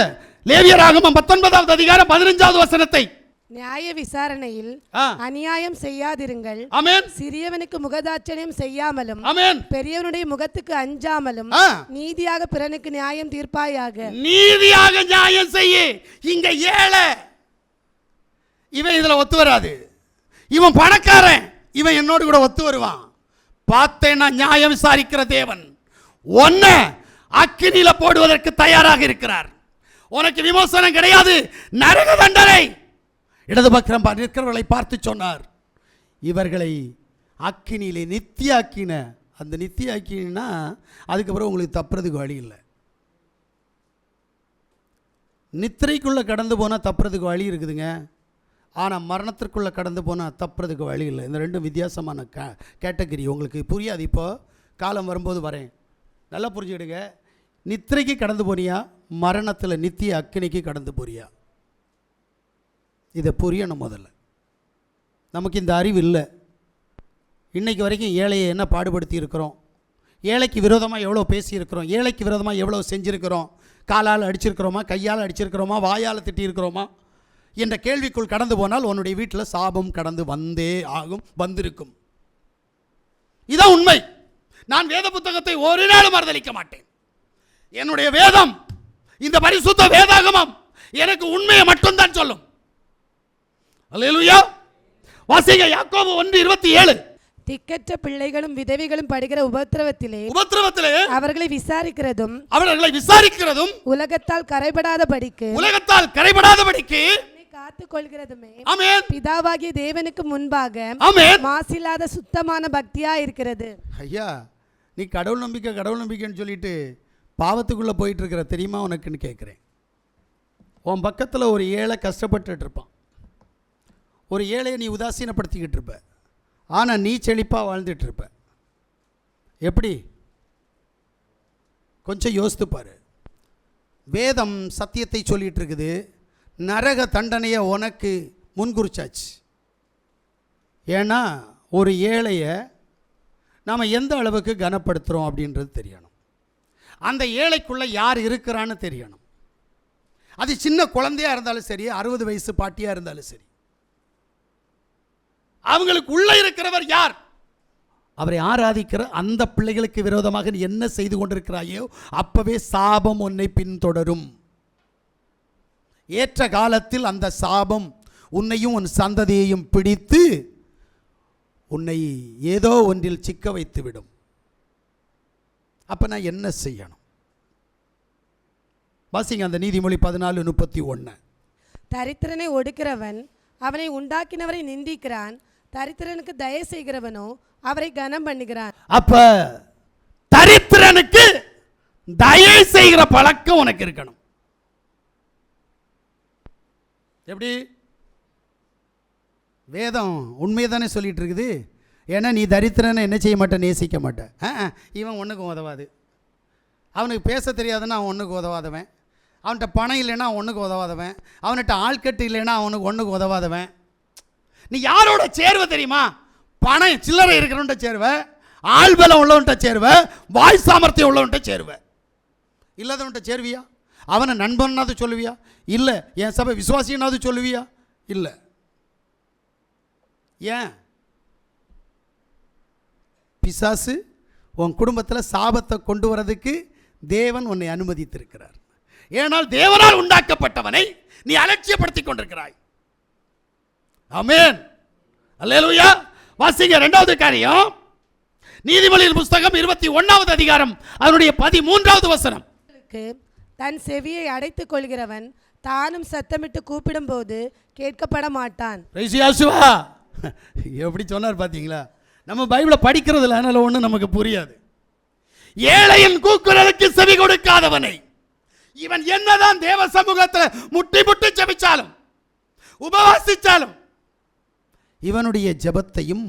லேவியராகமம் 19வது அதிகாரம் 15வது வசனத்தை. நியாய விசாரணையில் அநியாயம் செய்யாதிருங்கள். ஆமென். சிறியவனுக்கு முகதாட்சணியம் செய்யாமலும், ஆமென், பெரியவனுடைய முகத்துக்கு அஞ்சாமலும் நீதியாக பிறனுக்கு நியாயம் தீர்ப்பாயாக. நீதியாக நியாயம் செய்ய. இங்க ஏழை, இவன் இதுல ஒத்து வராது. இவன் பணக்காரன், இவன் என்னோடு கூட ஒத்து வருவான். பார்த்தேன்னா நியாயம் விசாரிக்கிற தேவன் ஒன்ன அக்கினியில போடுவதற்கு தயாராக இருக்கிறார். உனக்கு விமோசனம் கிடையாது, நரக தண்டனை. இடது பக்கம் இருக்கிறவர்களை பார்த்து சொன்னார், இவர்களை அக்கினியிலே நித்தியாக்கின. அந்த நித்தியாக்கினா அதுக்கப்புறம் உங்களுக்கு தப்புறதுக்கு வழி இல்லை. நித்திரைக்குள்ளே கடந்து போனால் தப்புறதுக்கு வழி இருக்குதுங்க, ஆனால் மரணத்திற்குள்ளே கடந்து போனால் தப்புறதுக்கு வழி இல்லை. இந்த ரெண்டும் வித்தியாசமான கேட்டகரி. உங்களுக்கு புரியாது, இப்போ காலம் வரும்போது வரேன், நல்லா புரிஞ்சுக்கிடுங்க. நித்திரைக்கு கடந்து போனியா, மரணத்தில் நித்திய அக்கினிக்கு கடந்து போறியா? இதை புரியணும் முதல்ல. நமக்கு இந்த அறிவு இல்லை. இன்றைக்கு வரைக்கும் ஏழையை என்ன பாடுபடுத்தி இருக்கிறோம், ஏழைக்கு விரோதமாக எவ்வளோ பேசியிருக்கிறோம், ஏழைக்கு விரோதமாக எவ்வளோ செஞ்சுருக்கிறோம், காலால் அடிச்சிருக்கிறோமா, கையால் அடிச்சிருக்கிறோமா, வாயால் திட்டியிருக்கிறோமா என்ற கேள்விக்குள் கடந்து போனால் உன்னுடைய வீட்டில் சாபம் கடந்து வந்தே ஆகும், வந்திருக்கும். இதான் உண்மை. நான் வேத புத்தகத்தை ஒரு நாளும் மறுதலிக்க மாட்டேன். என்னுடைய வேதம், இந்த பரிசுத்த வேதாகமம் எனக்கு உண்மையை மட்டும்தான் சொல்லும். அல்லேலூயா. வாசிங்க யாக்கோபு 1:27. திக்கற்ற பிள்ளைகளும் விதவைகளும் படுகிற உபத்திரவத்திலே அவர்களை விசாரிக்கிறதும் உலகத்தால் கரைபடாதபடிக்கு காத்துக் கொள்கிறதுமே பிதாவாகிய தேவனுக்கு முன்பாக மாசில்லாத சுத்தமான பக்தியா இருக்கிறது. ஐயா, நீ கடவுள் நம்பிக்கைன்னு சொல்லிட்டு பாவத்துக்குள்ள போயிட்டு இருக்கிற தெரியுமா உனக்குன்னு கேட்குறேன். உன் பக்கத்தில் ஒரு ஏழை கஷ்டப்பட்டுட்டு இருப்பான். ஒரு ஏழையை நீ உதாசீனப்படுத்திக்கிட்டு இருப்ப, ஆனால் நீ செழிப்பாக வாழ்ந்துட்டு இருப்ப. எப்படி? கொஞ்சம் யோசித்து பாரு. வேதம் சத்தியத்தை சொல்லிட்டு இருக்குது. நரக தண்டனையை உனக்கு முன்குறிச்சாச்சு. ஏன்னா ஒரு ஏழையை நாம் எந்த அளவுக்கு கனப்படுத்துகிறோம் அப்படின்றது தெரியணும். அந்த ஏழைக்குள்ளே யார் இருக்கிறான்னு தெரியணும். அது சின்ன குழந்தையாக இருந்தாலும் சரி, 60 வயசு பாட்டியாக இருந்தாலும் சரி, அவங்களுக்கு உள்ளே இருக்கிறவர் யார்? அவரை ஆராதிக்கிற அந்த பிள்ளைகளுக்கு விரோதமாக நீ என்ன செய்து கொண்டிருக்கிறாயோ அப்பவே சாபம் உன்னை பின்தொடரும். ஏற்ற காலத்தில் அந்த சாபம் உன்னையும் உன் சந்ததியையும் பிடித்து உன்னை ஏதோ ஒன்றில் சிக்க வைத்து விடும். அப்ப நான் என்ன செய்யணும்? வாசிங்க அந்த நீதிமொழி 14:31. தரித்திரனை ஒடுக்கிறவன் அவனை உண்டாக்கினவரை நிந்திக்கிறான், தரித்திரனுக்கு தயை செய்கிறவனோ அவரை கனம் பண்ணுகிறான். அப்ப தரித்திரனுக்கு தயை செய்கிற பழக்கம் உனக்கு இருக்கணும். எப்படி? வேதம் உண்மையை தானே சொல்லிட்டு இருக்குது. ஏன்னா நீ தரித்திரனை என்ன செய்ய மாட்ட? நேசிக்க மாட்டேன். இவன் ஒன்றுக்கும் உதவாது, அவனுக்கு பேச தெரியாதுன்னா அவன் ஒன்றுக்கு உதவாதவன், அவன்கிட்ட பணம் இல்லைன்னா அவன் ஒன்றுக்கு உதவாதவன், அவன்கிட்ட ஆள்கட்டு இல்லைன்னா அவனுக்கு ஒன்றுக்கு உதவாதவன். நீ யாரோட சேர்வை தெரியுமா? பணம் சில்லறை இருக்கிறவன்ட்ட சேருவ, ஆள் பலம் உள்ளவன்ட்ட சேருவ, வாய் சாமர்த்தியம் உள்ளவன்ட்ட சேருவ. இல்லாதவன்ட்ட சேருவியா? அவனை நண்பனாவது சொல்லுவியா? இல்லை. என் சபை விசுவாசினாவது சொல்லுவியா? இல்லை. ஏன்? பிசாசு உன் குடும்பத்தில் சாபத்தை கொண்டு வரதுக்கு தேவன் உன்னை அனுமதித்திருக்கிறார். ஏனால் தேவனால் உண்டாக்கப்பட்டவனை நீ அலட்சியப்படுத்திக் கொண்டிருக்கிறாய். ஆமென், அல்லேலூயா. வாசிங்க 2வது காரியம், நீதிமொழியின் புஸ்தகம் 21வது அதிகாரம் அதனுடைய 13வது வசனம். தன் செவியை அடைத்துக் கொள்கிறவன் தானும் சத்தமிட்டு கூப்பிடும் போது கேட்கப்பட மாட்டான். எப்படி சொன்னார் பார்த்தீங்களா? நம்ம பைபிளை படிக்கிறதுல அதனால ஒன்றும் நமக்கு புரியாது. ஏழையின் கூக்குரலுக்கு செவி கொடுக்காதவனை இவன் என்னதான் தேவ சமூகத்தில் முட்டி முட்டி ஜெபிச்சாலும் உபவாசிச்சாலும் இவனுடைய ஜெபத்தையும்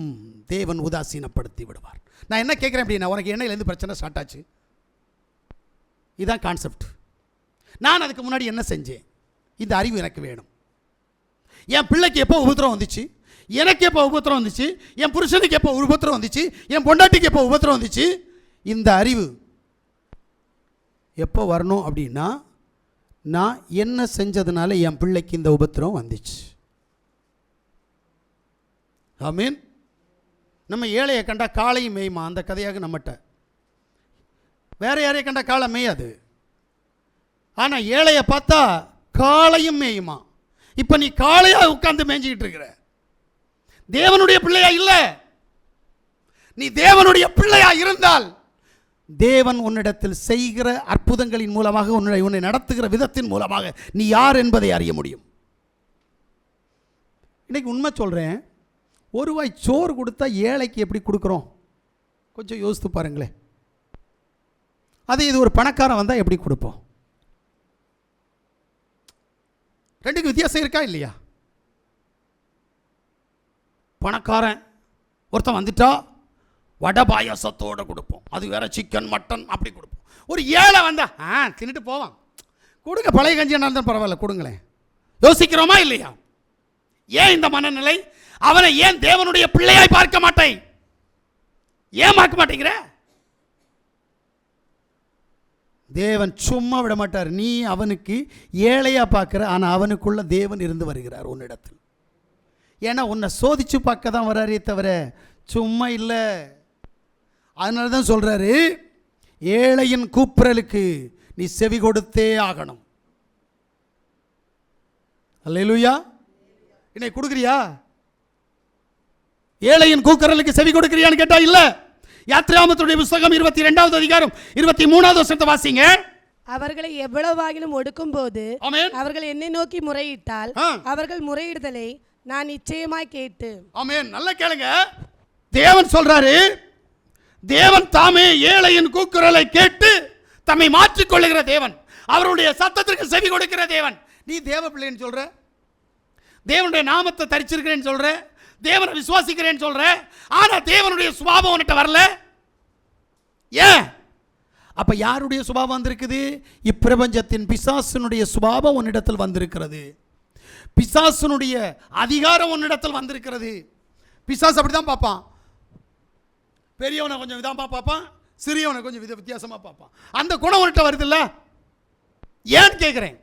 தேவன் உதாசீனப்படுத்தி விடுவார். நான் என்ன கேட்குறேன் அப்படின்னா, உனக்கு என்னையிலேருந்து பிரச்சனை ஸ்டார்ட் ஆச்சு? இதுதான் கான்செப்ட். நான் அதுக்கு முன்னாடி என்ன செஞ்சேன்? இந்த அறிவு எனக்கு வேணும். என் பிள்ளைக்கு எப்போ உபத்திரம் வந்துச்சு, எனக்கு எப்போ உபத்திரம் வந்துச்சு, என் புருஷனுக்கு எப்போ உபத்திரம் வந்துச்சு, என் பொண்டாட்டிக்கு எப்போ உபத்திரம் வந்துச்சு, இந்த அறிவு எப்போ வரணும் அப்படின்னா, நான் என்ன செஞ்சதுனால என் பிள்ளைக்கு இந்த உபத்திரம் வந்துச்சு. ஆமீன். நம்ம ஏழையை கண்டா காளையும் மேயுமா, அந்த கதையாக நம்மகிட்ட. வேற யாரையை கண்டா காளை மேயாது, ஆனால் ஏழையை பார்த்தா காளையும் மேயுமா. இப்போ நீ காளையா உட்கார்ந்து மேய்ஞ்சிக்கிட்டு இருக்கிற, தேவனுடைய பிள்ளையா இல்லை. நீ தேவனுடைய பிள்ளையா இருந்தால் தேவன் உன்னிடத்தில் செய்கிற அற்புதங்களின் மூலமாக உன்னை நடத்துகிற விதத்தின் மூலமாக நீ யார் என்பதை அறிய முடியும். இன்னைக்கு உண்மை சொல்கிறேன், ஒரு வாய் சோறு கொடுத்தா ஏழைக்கு எப்படி கொடுக்குறோம்? கொஞ்சம் யோசித்து பாருங்களேன். அது இது ஒரு பணக்காரன் வந்தால் எப்படி கொடுப்போம்? ரெண்டுக்கு வித்தியாசம் இருக்கா இல்லையா? பணக்காரன் ஒருத்தன் வந்துட்டா வடை பாயாசத்தோடு கொடுப்போம், அது வேற சிக்கன் மட்டன் அப்படி கொடுப்போம். ஒரு ஏழை வந்தா தின்னுட்டு போவான், கொடுங்க, பழைய கஞ்சி நடந்தால் பரவாயில்ல கொடுங்களேன். யோசிக்கிறோமா இல்லையா? ஏன் இந்த மனநிலை? அவனை ஏன் தேவனுடைய பிள்ளையாய் பார்க்க மாட்டேன்? ஏன் பார்க்க மாட்டேங்கிற? தேவன் சும்மா விட மாட்டார். நீ அவனுக்கு ஏழையா பார்க்கிற, ஆனால் அவனுக்குள்ள தேவன் இருந்து வருகிறார் உன்னிடத்தில். ஏன்னா உன்னை சோதிச்சு பார்க்க தான் வராரே தவிர சும்மா இல்லை. அதனால தான் சொல்றாரு, ஏழையின் கூப்பிரலுக்கு நீ செவி கொடுத்தே ஆகணும். அல்லேலூயா. இன்னைக்கு கொடுக்குறியா? ஏழையின் கூக்குரலுக்கு செவி கொடுக்கிறியான்னு கேட்டா இல்ல. யாத்திராமத்துடைய புத்தகம் 22வது அதிகாரம் 23வது வசனத்தை வாசிங்க. அவர்களை எவ்வளவாகிலும் ஒடுக்கும் போது ஆமென். அவர்கள் என்னை நோக்கி முறையிட்டால் அவர்கள் முறையிடுதலை நான் நிச்சயமாய் கேட்டு. ஆமென். நல்லா கேளுங்க. தேவன் சொல்றாரு, தேவன் தாமே ஏழையின் கூக்குரலை கேட்டு தம்மை மாற்றிக் கொள்ளுகிற தேவன், அவருடைய சத்தத்திற்கு செவி கொடுக்கிற தேவன். நீ தேவ பிள்ளைன்னு சொல்ற, தேவனுடைய நாமத்தை தரிச்சிருக்கிறேன்னு சொல்ற, தேவனை விசுவாசிக்கிறேன்னு சொல்ற, ஆனா தேவனுடைய சுபாவம் உன்கிட்ட வரல. ஏன்? அப்ப யாருடைய சுபாவம் வந்திருக்குது? இப்பிரபஞ்சத்தின் பிசாசனுடைய சுபாவம் உன்னிடத்தில் வந்திருக்கிறது. பிசாசனுடைய அதிகாரம் உன்னிடத்தில் வந்திருக்கிறது. பிசாசு அப்படிதான் பார்ப்பான். பெரியவனை கொஞ்சம் விதமா பார்ப்பான், சிறியவனை கொஞ்சம் வித்தியாசமா பார்ப்பான். அந்த குணம் உன்கிட்ட வருது இல்ல? ஏன்னு கேட்கிறேன்.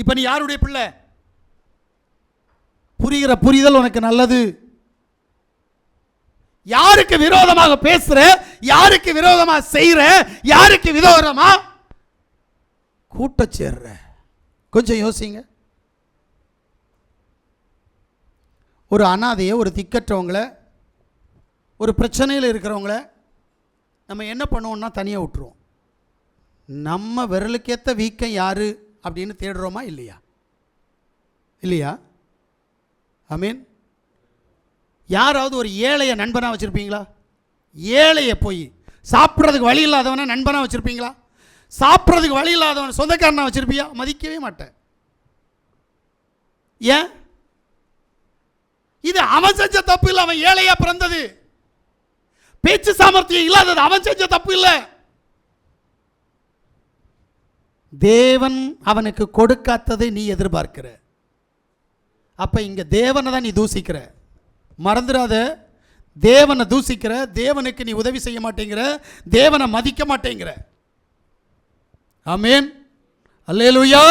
இப்ப நீ யாருடைய பிள்ளை? புரிகிற புரிதல் உனக்கு நல்லது. யாருக்கு விரோதமாக பேசுற, யாருக்கு விரோதமாக செய்யற, யாருக்கு விரோதமா கூட்ட சேர்ற, கொஞ்சம் யோசிங்க. ஒரு அனாதையை, ஒரு திக்கற்றவங்களை, ஒரு பிரச்சனையில் இருக்கிறவங்கள நம்ம என்ன பண்ணுவோம்னா தனியாக விட்டுருவோம். நம்ம விரலுக்கேற்ற வீக்கம் யாரு அப்படின்னு தேடுறோமா இல்லையா? இல்லையா? ஆமீன். யாராவது ஒரு ஏழையை நண்பனாக வச்சுருப்பீங்களா? ஏழையை போய் சாப்பிட்றதுக்கு வழி இல்லாதவனை நண்பனாக வச்சுருப்பீங்களா? சாப்பிட்றதுக்கு வழி இல்லாதவனை சொந்தக்காரனாக வச்சுருப்பியா? மதிக்கவே மாட்டேன். ஏன்? இது அவன் செஞ்ச தப்பு இல்லை, அவன் ஏழையா பிறந்தது. பேச்சு சாமர்த்தியம் இல்லாதது அவன் செஞ்ச தப்பு இல்லை. தேவன் அவனுக்கு கொடுக்காததை நீ எதிர்பார்க்கிற. அப்ப இங்க தேவனை தான் நீ தூசிக்கிற. மறந்துடாத, தேவனை தூசிக்கிற, தேவனுக்கு நீ உதவி செய்ய மாட்டேங்கிற, தேவனை மதிக்க மாட்டேங்கிற. ஆமென். அல்லேலூயா.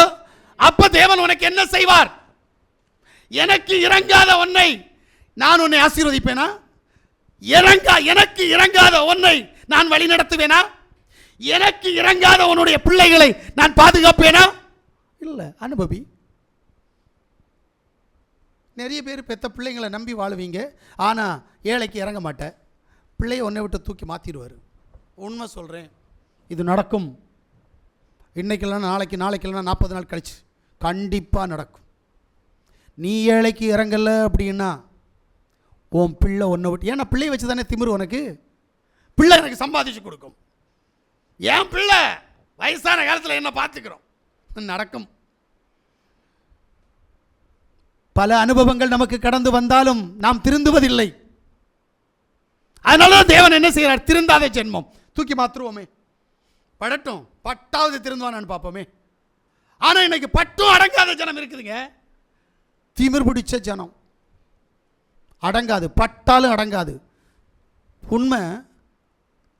அப்ப தேவன் உனக்கு என்ன செய்வார்? எனக்கு இறங்காத ஒன்றை நான் உன்னை ஆசீர்வதிப்பேனா? எனக்கு இறங்காத ஒன்றை நான் வழி நடத்துவேனா? எனக்கு இறங்காத உன்னுடைய பிள்ளைகளை நான் பாதுகாப்பேனா? இல்லை. அனுபவி. நிறைய பேர் பெத்த பிள்ளைங்களை நம்பி வாழுவீங்க, ஆனால் ஏழைக்கு இறங்க மாட்டேன். பிள்ளையை ஒன்றை விட்டு தூக்கி மாற்றிடுவார். உண்மை சொல்கிறேன், இது நடக்கும். இன்னைக்கு இல்லைன்னா நாளைக்கு, நாளைக்கு இல்லைன்னா 40 நாள் கழிச்சு கண்டிப்பாக நடக்கும். நீ ஏழைக்கு இறங்கலை அப்படின்னா உன் பிள்ளை ஒன்றை விட்டு, ஏன்னா பிள்ளையை வச்சு தானே திமிரு உனக்கு. பிள்ளை எனக்கு சம்பாதிச்சு கொடுக்கும். என் பிள்ளை வயசான காலத்தில் என்ன பார்த்துக்கிறோம், நடக்கும். பல அனுபவங்கள் நமக்கு கடந்து வந்தாலும் நாம் திருந்துவதில்லை. அதனால தேவன் என்ன செய்கிறார்? திருந்தாத ஜென்மம் தூக்கி மாற்றுவோமே, படட்டும், பட்டாவது திருந்துவானு பார்ப்போமே. ஆனால் இன்னைக்கு பட்டும் அடங்காத ஜனம் இருக்குதுங்க. திமிர் பிடிச்ச ஜனம் அடங்காது, பட்டாலும் அடங்காது. உண்மை,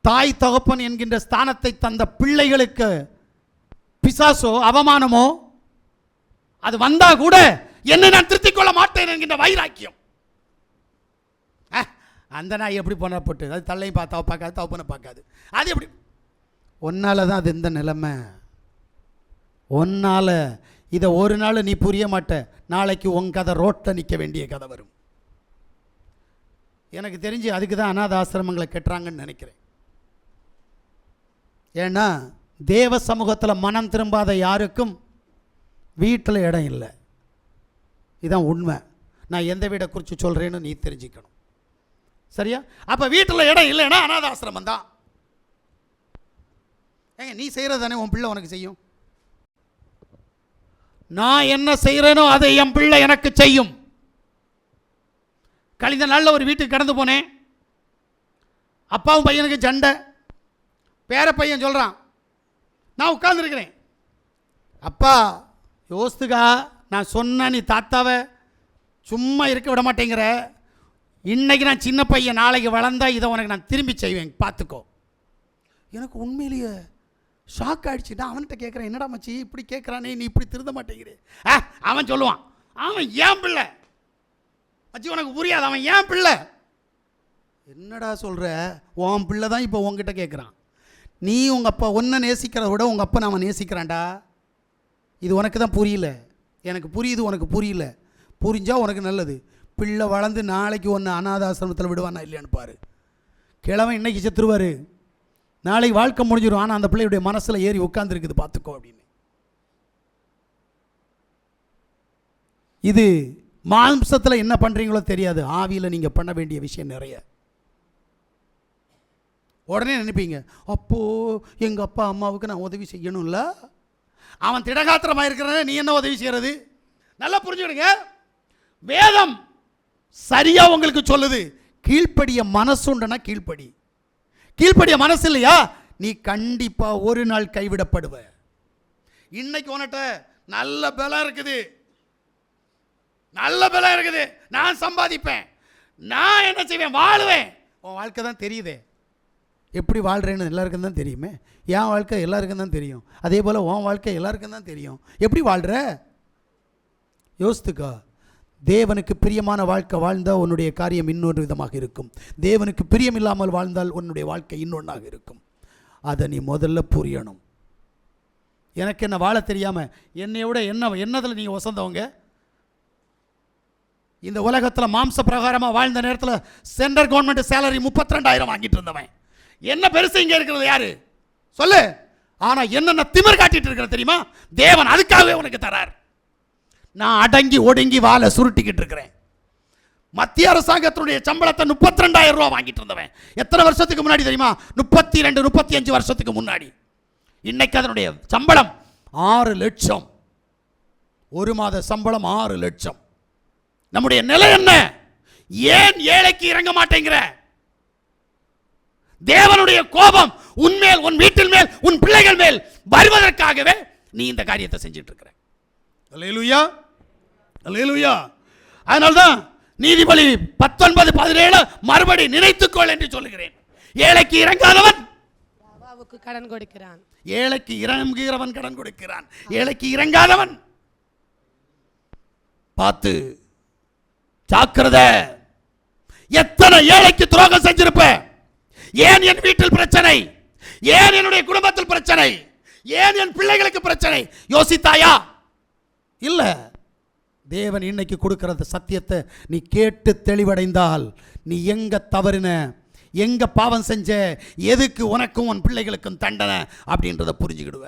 தாய் தகப்பன் என்கின்ற ஸ்தானத்தை தந்த பிள்ளைகளுக்கு பிசாசோ அவமானமோ அது வந்தா கூட என்னை நான் திருத்திக் கொள்ள மாட்டேன் என்கின்ற வைராக்கியம். அந்த நாய் எப்படி பண்ணப்பட்டு, அது தள்ளையும் பார்த்தா பார்க்காது, தவப்பனை பார்க்காது. அது எப்படி? ஒன்னால தான் அது இந்த நிலைமை. ஒன்னால இதை ஒரு நாள் நீ புரிய மாட்ட, நாளைக்கு உன் கதை ரோட்டில் நிற்க வேண்டிய கதை வரும். எனக்கு தெரிஞ்சு அதுக்கு தான் அநாத ஆசிரமங்களை கட்டுறாங்கன்னு நினைக்கிறேன். ஏன்னா தேவ சமூகத்தில் மனம் திரும்பாத யாருக்கும் வீட்டில் இடம் இல்லை. இதுதான் உண்மை. நான் எந்த வீடை குறித்து சொல்கிறேன்னு நீ தெரிஞ்சுக்கணும். சரியா? அப்போ வீட்டில் இடம் இல்லைன்னா அநாத ஆசிரமம் தான். ஏங்க, நீ செய்கிறது தானே உன் பிள்ளை உனக்கு செய்யும். நான் என்ன செய்கிறேனோ அதை என் பிள்ளை எனக்கு செய்யும். கழிந்த நாளில் ஒரு வீட்டுக்கு கடந்து போனேன். அப்பாவும் பையனுக்கு சண்டை. பேர பையன் சொல்கிறான், நான் உட்கார்ந்துருக்கிறேன், அப்பா யோசித்துக்கா, நான் சொன்ன நீ தாத்தாவை சும்மா இருக்க விட மாட்டேங்கிற. இன்னைக்கு நான் சின்ன பையன், நாளைக்கு வளர்ந்தா இதை உனக்கு நான் திரும்பி செய்வேன், பார்த்துக்கோ. எனக்கு உண்மையிலேயே ஷாக் ஆகிடுச்சு. நான் அவன்கிட்ட கேட்குறேன், என்னடா மச்சி இப்படி கேட்குறானே, நீ இப்படி திருந்த மாட்டேங்கிறே. அவன் சொல்லுவான், அவன் ஏன் பிள்ளை மச்சி, உனக்கு புரியாது, அவன் ஏன் பிள்ளை. என்னடா சொல்கிற? உன் பிள்ளை தான் இப்போ உங்ககிட்ட கேட்குறான். நீ உங்கள் அப்பா ஒன்றை நேசிக்கிறத விட உங்கள் அப்பா அவன் நேசிக்கிறான்டா. இது உனக்கு தான் புரியல, எனக்கு புரியுது, உனக்கு புரியல. புரிஞ்சா உனக்கு நல்லது. பிள்ளை வளர்ந்து நாளைக்கு ஒன்று அனாதாசிரமத்தில் விடுவானா இல்லையான்னு பாரு. கிழவன் இன்னைக்கு செத்துருவார், நாளைக்கு வாழ்க்கை முடிஞ்சிடும். ஆனால் அந்த பிள்ளையுடைய மனசில் ஏறி உட்காந்துருக்குது, பார்த்துக்கோ அப்படின்னு. இது மாம்சத்தில் என்ன பண்ணுறீங்களோ தெரியாது, ஆவியில் நீங்கள் பண்ண வேண்டிய விஷயம் நிறைய. உடனே நினைப்பீங்க, அப்போது எங்கள் அப்பா அம்மாவுக்கு நான் உதவி செய்யணும்ல. அவன் திடகாத்திரமாக இருக்கிறத நீ என்ன உதவி செய்கிறது? நல்லா புரிஞ்சுடுங்க. வேதம் சரியாக உங்களுக்கு சொல்லுது, கீழ்ப்படிய மனசுண்டனா கீழ்ப்படி. கீழ்ப்படிய மனசு இல்லையா, நீ கண்டிப்பாக ஒரு நாள் கைவிடப்படுவ. இன்னைக்கு உன்கிட்ட நல்ல பலம் இருக்குது, நல்ல பலம் இருக்குது, நான் சம்பாதிப்பேன், நான் என்ன செய்வேன், வாழுவேன். உன் வாழ்க்கை தான் தெரியுதே, எப்படி வாழ்கிறேன்னு எல்லாருக்கும் தான் தெரியுமே. என் வாழ்க்கை எல்லாருக்கும் தான் தெரியும், அதே போல் உன் வாழ்க்கை எல்லாருக்கும் தான் தெரியும். எப்படி வாழ்கிற யோசித்துக்கா. தேவனுக்கு பிரியமான வாழ்க்கை வாழ்ந்தால் உன்னுடைய காரியம் இன்னொரு விதமாக இருக்கும். தேவனுக்கு பிரியம் இல்லாமல் வாழ்ந்தால் உன்னுடைய வாழ்க்கை இன்னொன்றாக இருக்கும். அதை நீ முதல்ல புரியணும். எனக்கு என்ன வாழ தெரியாமல் என்னை விட என்னதில் நீங்கள் வசந்தவங்க? இந்த உலகத்தில் மாம்ச பிரகாரமாக வாழ்ந்த நேரத்தில் சென்ட்ரல் கவர்மெண்ட் சேலரி 32,000 வாங்கிட்டு இருந்தவன். என்ன பெருசு இங்கே இருக்கிறது யாரு சொல்லு? ஆனால் என்னென்ன திமிர் காட்டிட்டு இருக்கிற தெரியுமா? தேவன் அதுக்காகவே உனக்கு தரார். நான் அடங்கி ஒடுங்கி வாழை சுருட்டிக்கிட்டு இருக்கிறேன். மத்திய அரசாங்கத்தினுடைய சம்பளத்தை 32,000 ரூபா வாங்கிட்டு இருந்தவன். எத்தனை வருஷத்துக்கு முன்னாடி தெரியுமா? 32-35 வருஷத்துக்கு முன்னாடி. இன்னைக்கு அதனுடைய சம்பளம் 6 லட்சம். ஒரு மாத சம்பளம் 6 லட்சம். நம்முடைய நிலை என்ன? ஏன் ஏழைக்கு இறங்க மாட்டேங்கிற? தேவனுடைய கோபம் உன்மேல், உன் வீட்டில் மேல், உன் பிள்ளைகள் மேல் வருவதற்காகவே நீ இந்த காரியத்தை செஞ்சிட்டு இருக்கிற. அல்லேலூயா, அல்லேலூயா. அதனால்தான் நீதிபதி 19:17 மறுபடி நினைத்துக்கொள் என்று சொல்லுகிறேன். ஏழைக்கு இறங்காதவன் யாவாவுக்கு கடன் கொடுக்கிறான். ஏழைக்கு இறங்குகிறவன் கடன் கொடுக்கிறான், ஏழைக்கு இறங்காதவன் பார்த்து ஜாக்கிரதை. எத்தனை ஏழைக்கு துரோகம் செஞ்சிருப்ப? ஏன் என் வீட்டில் பிரச்சனை? ஏன் என்னுடைய குடும்பத்தில் பிரச்சனை? ஏன் என் பிள்ளைகளுக்கு பிரச்சனை? யோசித்தாயா? இல்ல. தேவன் இன்னைக்கு கொடுக்கிற சத்தியத்தை நீ கேட்டு தெளிவடைந்தால் நீ எங்க தவறுன, எங்க பாவம் செஞ்ச, எதுக்கு உனக்கும் உன் பிள்ளைகளுக்கும் தண்டனை அப்படின்றத புரிஞ்சுக்கிடுவ.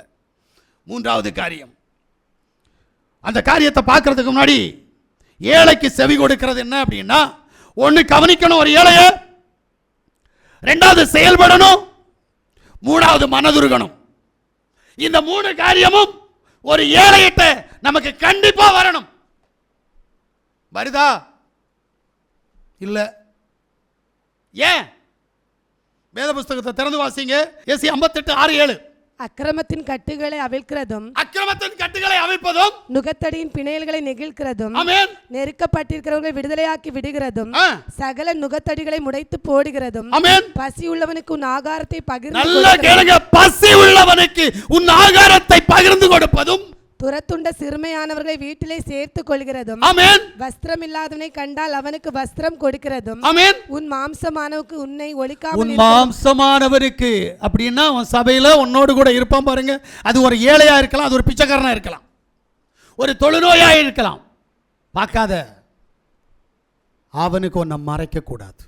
மூன்றாவது காரியம், அந்த காரியத்தை பார்க்கறதுக்கு முன்னாடி ஏழைக்கு செவி கொடுக்கிறது என்ன அப்படின்னா, ஒன்று கவனிக்கணும் ஒரு ஏழைய, ரெண்டாவது செயல்படணும், மூணாவது மனதுருகணும். இந்த 3 காரியமும் ஒரு ஏழையிட்ட நமக்கு கண்டிப்பா வரணும். வருதா? இல்ல. ஏன்? வேத புஸ்தகத்தை திறந்து வாசிங்க. ஏசாயா 58:6-7. அக்கிரமத்தின் கட்டுகளை அவிழ்க்கிறதும், அக்கிரமத்தின் கட்டுகளை அவிழ்ப்பதும், நுகத்தடியின் பிணையல்களை நெகிழ்க்கிறதும், ஆமென், நெருக்கப்பட்டிருக்கிறவர்களை விடுதலையாக்கி விடுகிறதும், சகல நுகத்தடிகளை முடைத்து போடுகிறதும், ஆமென். பசி உள்ளவனுக்கு உன் ஆகாரத்தை பகிர்ந்து நல்ல கேளுங்க. பசி உள்ளவனுக்கு உன் ஆகாரத்தை பகிர்ந்து கொடுப்பதும், துரத்துண்ட சிறுமையானவர்களை வீட்டிலே சேர்த்துக் கொள்கிறதும், ஆமென், வஸ்திரம் இல்லாதவனை கண்டால் அவனுக்கு வஸ்திரம் கொடுக்கிறதும், ஆமென். உன் மாம்சமானவுக்கு உன்னை உன் ஒழிக்காமல் மாம்சமானவருக்கு அப்படின்னா உன் சபையில உன்னோடு கூட இருப்பான் பாருங்க. அது ஒரு ஏழையா இருக்கலாம், அது ஒரு பிச்சைக்காரனா இருக்கலாம், ஒரு தொழுநோயா இருக்கலாம். பார்க்காத, அவனுக்கு உன்னை மறைக்க கூடாது.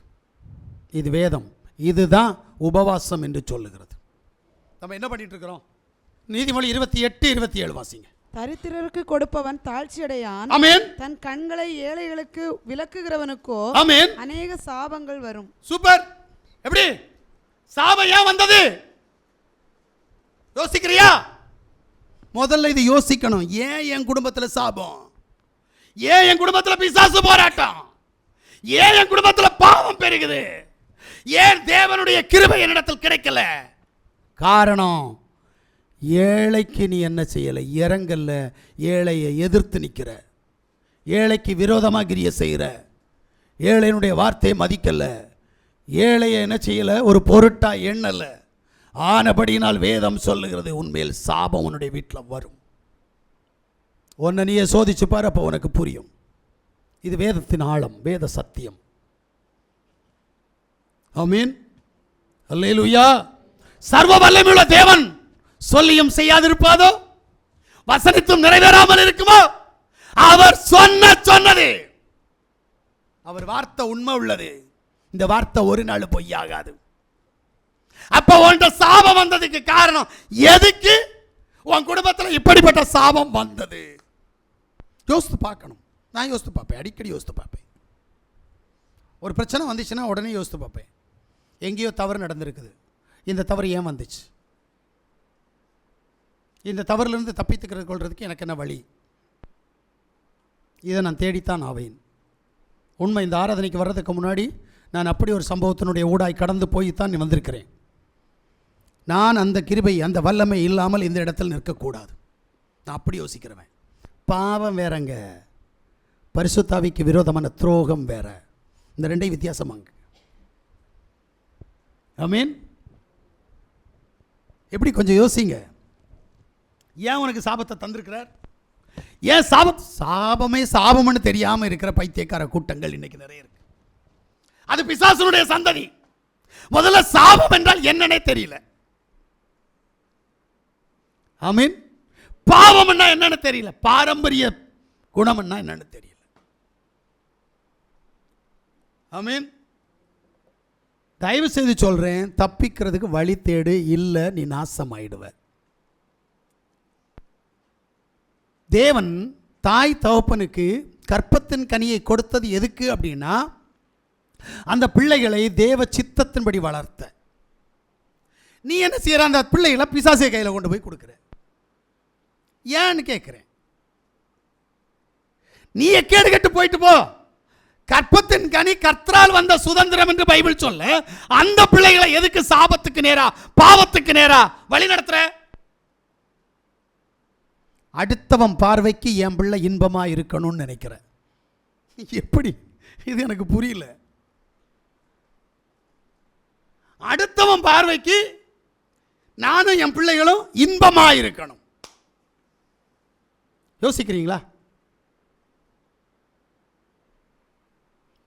இது வேதம், இதுதான் உபவாசம் என்று சொல்லுகிறது. நம்ம என்ன பண்ணிட்டு இருக்கிறோம்? நீதிமொழி 28:27 வாசிங்க. தரித்திரருக்கு கொடுப்பவன் தாழ்ச்சியடையான், ஆமென். தன் கண்களை ஏழைகளுக்கு விலக்குகிறவனுக்கோ ஆமென். அநேக சாபங்கள் வரும். சூப்பர். எப்படி சாபம் ஏன் வந்தது யோசிக்கிறியா? முதல்ல இது யோசிக்கணும். ஏன் என் குடும்பத்தில் சாபம்? ஏன் என் குடும்பத்தில் பிசாசு போராட்டம்? ஏன் என் குடும்பத்தில் பாவம் பெருகுது? ஏன் தேவனுடைய கிருபை என்னிடத்தில் கிடைக்கல? காரணம், ஏழைக்கு நீ என்ன செய்யலை? இறங்கல்ல. ஏழையை எதிர்த்து நிற்கிற, ஏழைக்கு விரோதமாக கிரிய செய்கிற, ஏழையினுடைய வார்த்தையை மதிக்கல, ஏழையை என்ன செய்யலை? ஒரு பொருட்டா எண்ணல. ஆனபடியினால் வேதம் சொல்லுகிறது, உன்மேல் சாபம் உன்னுடைய வீட்டில் வரும். உன்னை நீயே சோதிச்சு பாரு, அப்போ உனக்கு புரியும். இது வேதத்தின் ஆழம், வேத சத்தியம். ஆமீன், அல்லேலூயா. சர்வ வல்லமையுள்ள தேவன் சொல்லியும் செய்யாதிருப்பாதோ? வசனித்தும் நிறைவேறாமல் இருக்குமோ? அவர் சொன்னது அவர் வார்த்தை உண்மை உள்ளது. இந்த வார்த்தை ஒரு நாள் பொய்யாகாது. அப்ப உன்ட சாபம் வந்ததுக்கு காரணம் எதுக்கு? உன் குடும்பத்தில் இப்படிப்பட்ட சாபம் வந்தது. யோசித்து பார்க்கணும். நான் யோசித்து பார்ப்பேன், அடிக்கடி யோசித்து பார்ப்பேன். ஒரு பிரச்சனை வந்துச்சுன்னா உடனே யோசித்து பார்ப்பேன், எங்கேயோ தவறு நடந்திருக்குது, இந்த தவறு ஏன் வந்துச்சு, இந்த தவறிலிருந்து தப்பித்துக்கிறது கொள்றதுக்கு எனக்கு என்ன வழி, இதை நான் தேடித்தான் ஆவேன். உண்மை, இந்த ஆராதனைக்கு வர்றதுக்கு முன்னாடி நான் அப்படி ஒரு சம்பவத்தினுடைய ஊடாய் கடந்து போய்த்தான் வந்திருக்கிறேன். நான் அந்த கிருபை, அந்த வல்லமை இல்லாமல் இந்த இடத்தில் நிற்கக்கூடாது. நான் அப்படி யோசிக்கிறவன். பாவம் வேறங்க, பரிசுத்தாவிக்கு விரோதமான துரோகம் வேற. இந்த ரெண்டையும் வித்தியாசமாங்க. ஆமீன். எப்படி கொஞ்சம் யோசிங்க. ஏன் உனக்கு சாபத்தை தந்திருக்கிறார்? ஏன் சாபமே சாபம்னு தெரியாமல் இருக்கிற பைத்தியக்கார கூட்டங்கள் இன்னைக்கு நிறைய இருக்கு. அது பிசாசுனுடைய சந்ததி. முதல்ல சாபம் என்றால் என்னன்னே தெரியல. ஆமீன். பாவம் என்னன்னு தெரியல. பாரம்பரிய குணம் என்னன்னு தெரியல. ஆமீன். தயவு செய்து சொல்றேன், தப்பிக்கிறதுக்கு வழி தேடு, இல்லை நீ நாசமாயிடுவ. தேவன் தாய் தகப்பனுக்கு கற்பத்தின் கனியை கொடுத்தது எதுக்கு அப்படின்னா, அந்த பிள்ளைகளை தேவ சித்தத்தின்படி வளர்த்த. நீ என்ன செய்யற? அந்த பிள்ளைகளை பிசாசே கையில் கொண்டு போய் கொடுக்குற. ஏன்னு கேட்கிறேன். நீ கேடு கட்டு போயிட்டு போ. கற்பத்தின் கனி கர்த்தரால் வந்த சுதந்திரம் என்று பைபிள் சொல்ல, அந்த பிள்ளைகளை எதுக்கு சாபத்துக்கு நேரா, பாவத்துக்கு நேரா வழி நடத்துற? அடுத்தவன் பார்வைக்கு என் பிள்ளை இன்பமா இருக்கணும்னு நினைக்கிற. எப்படி? இது எனக்கு புரியல. அடுத்தவன் பார்வைக்கு நானும் என் பிள்ளைகளும் இன்பமா இருக்கணும். யோசிக்கிறீங்களா?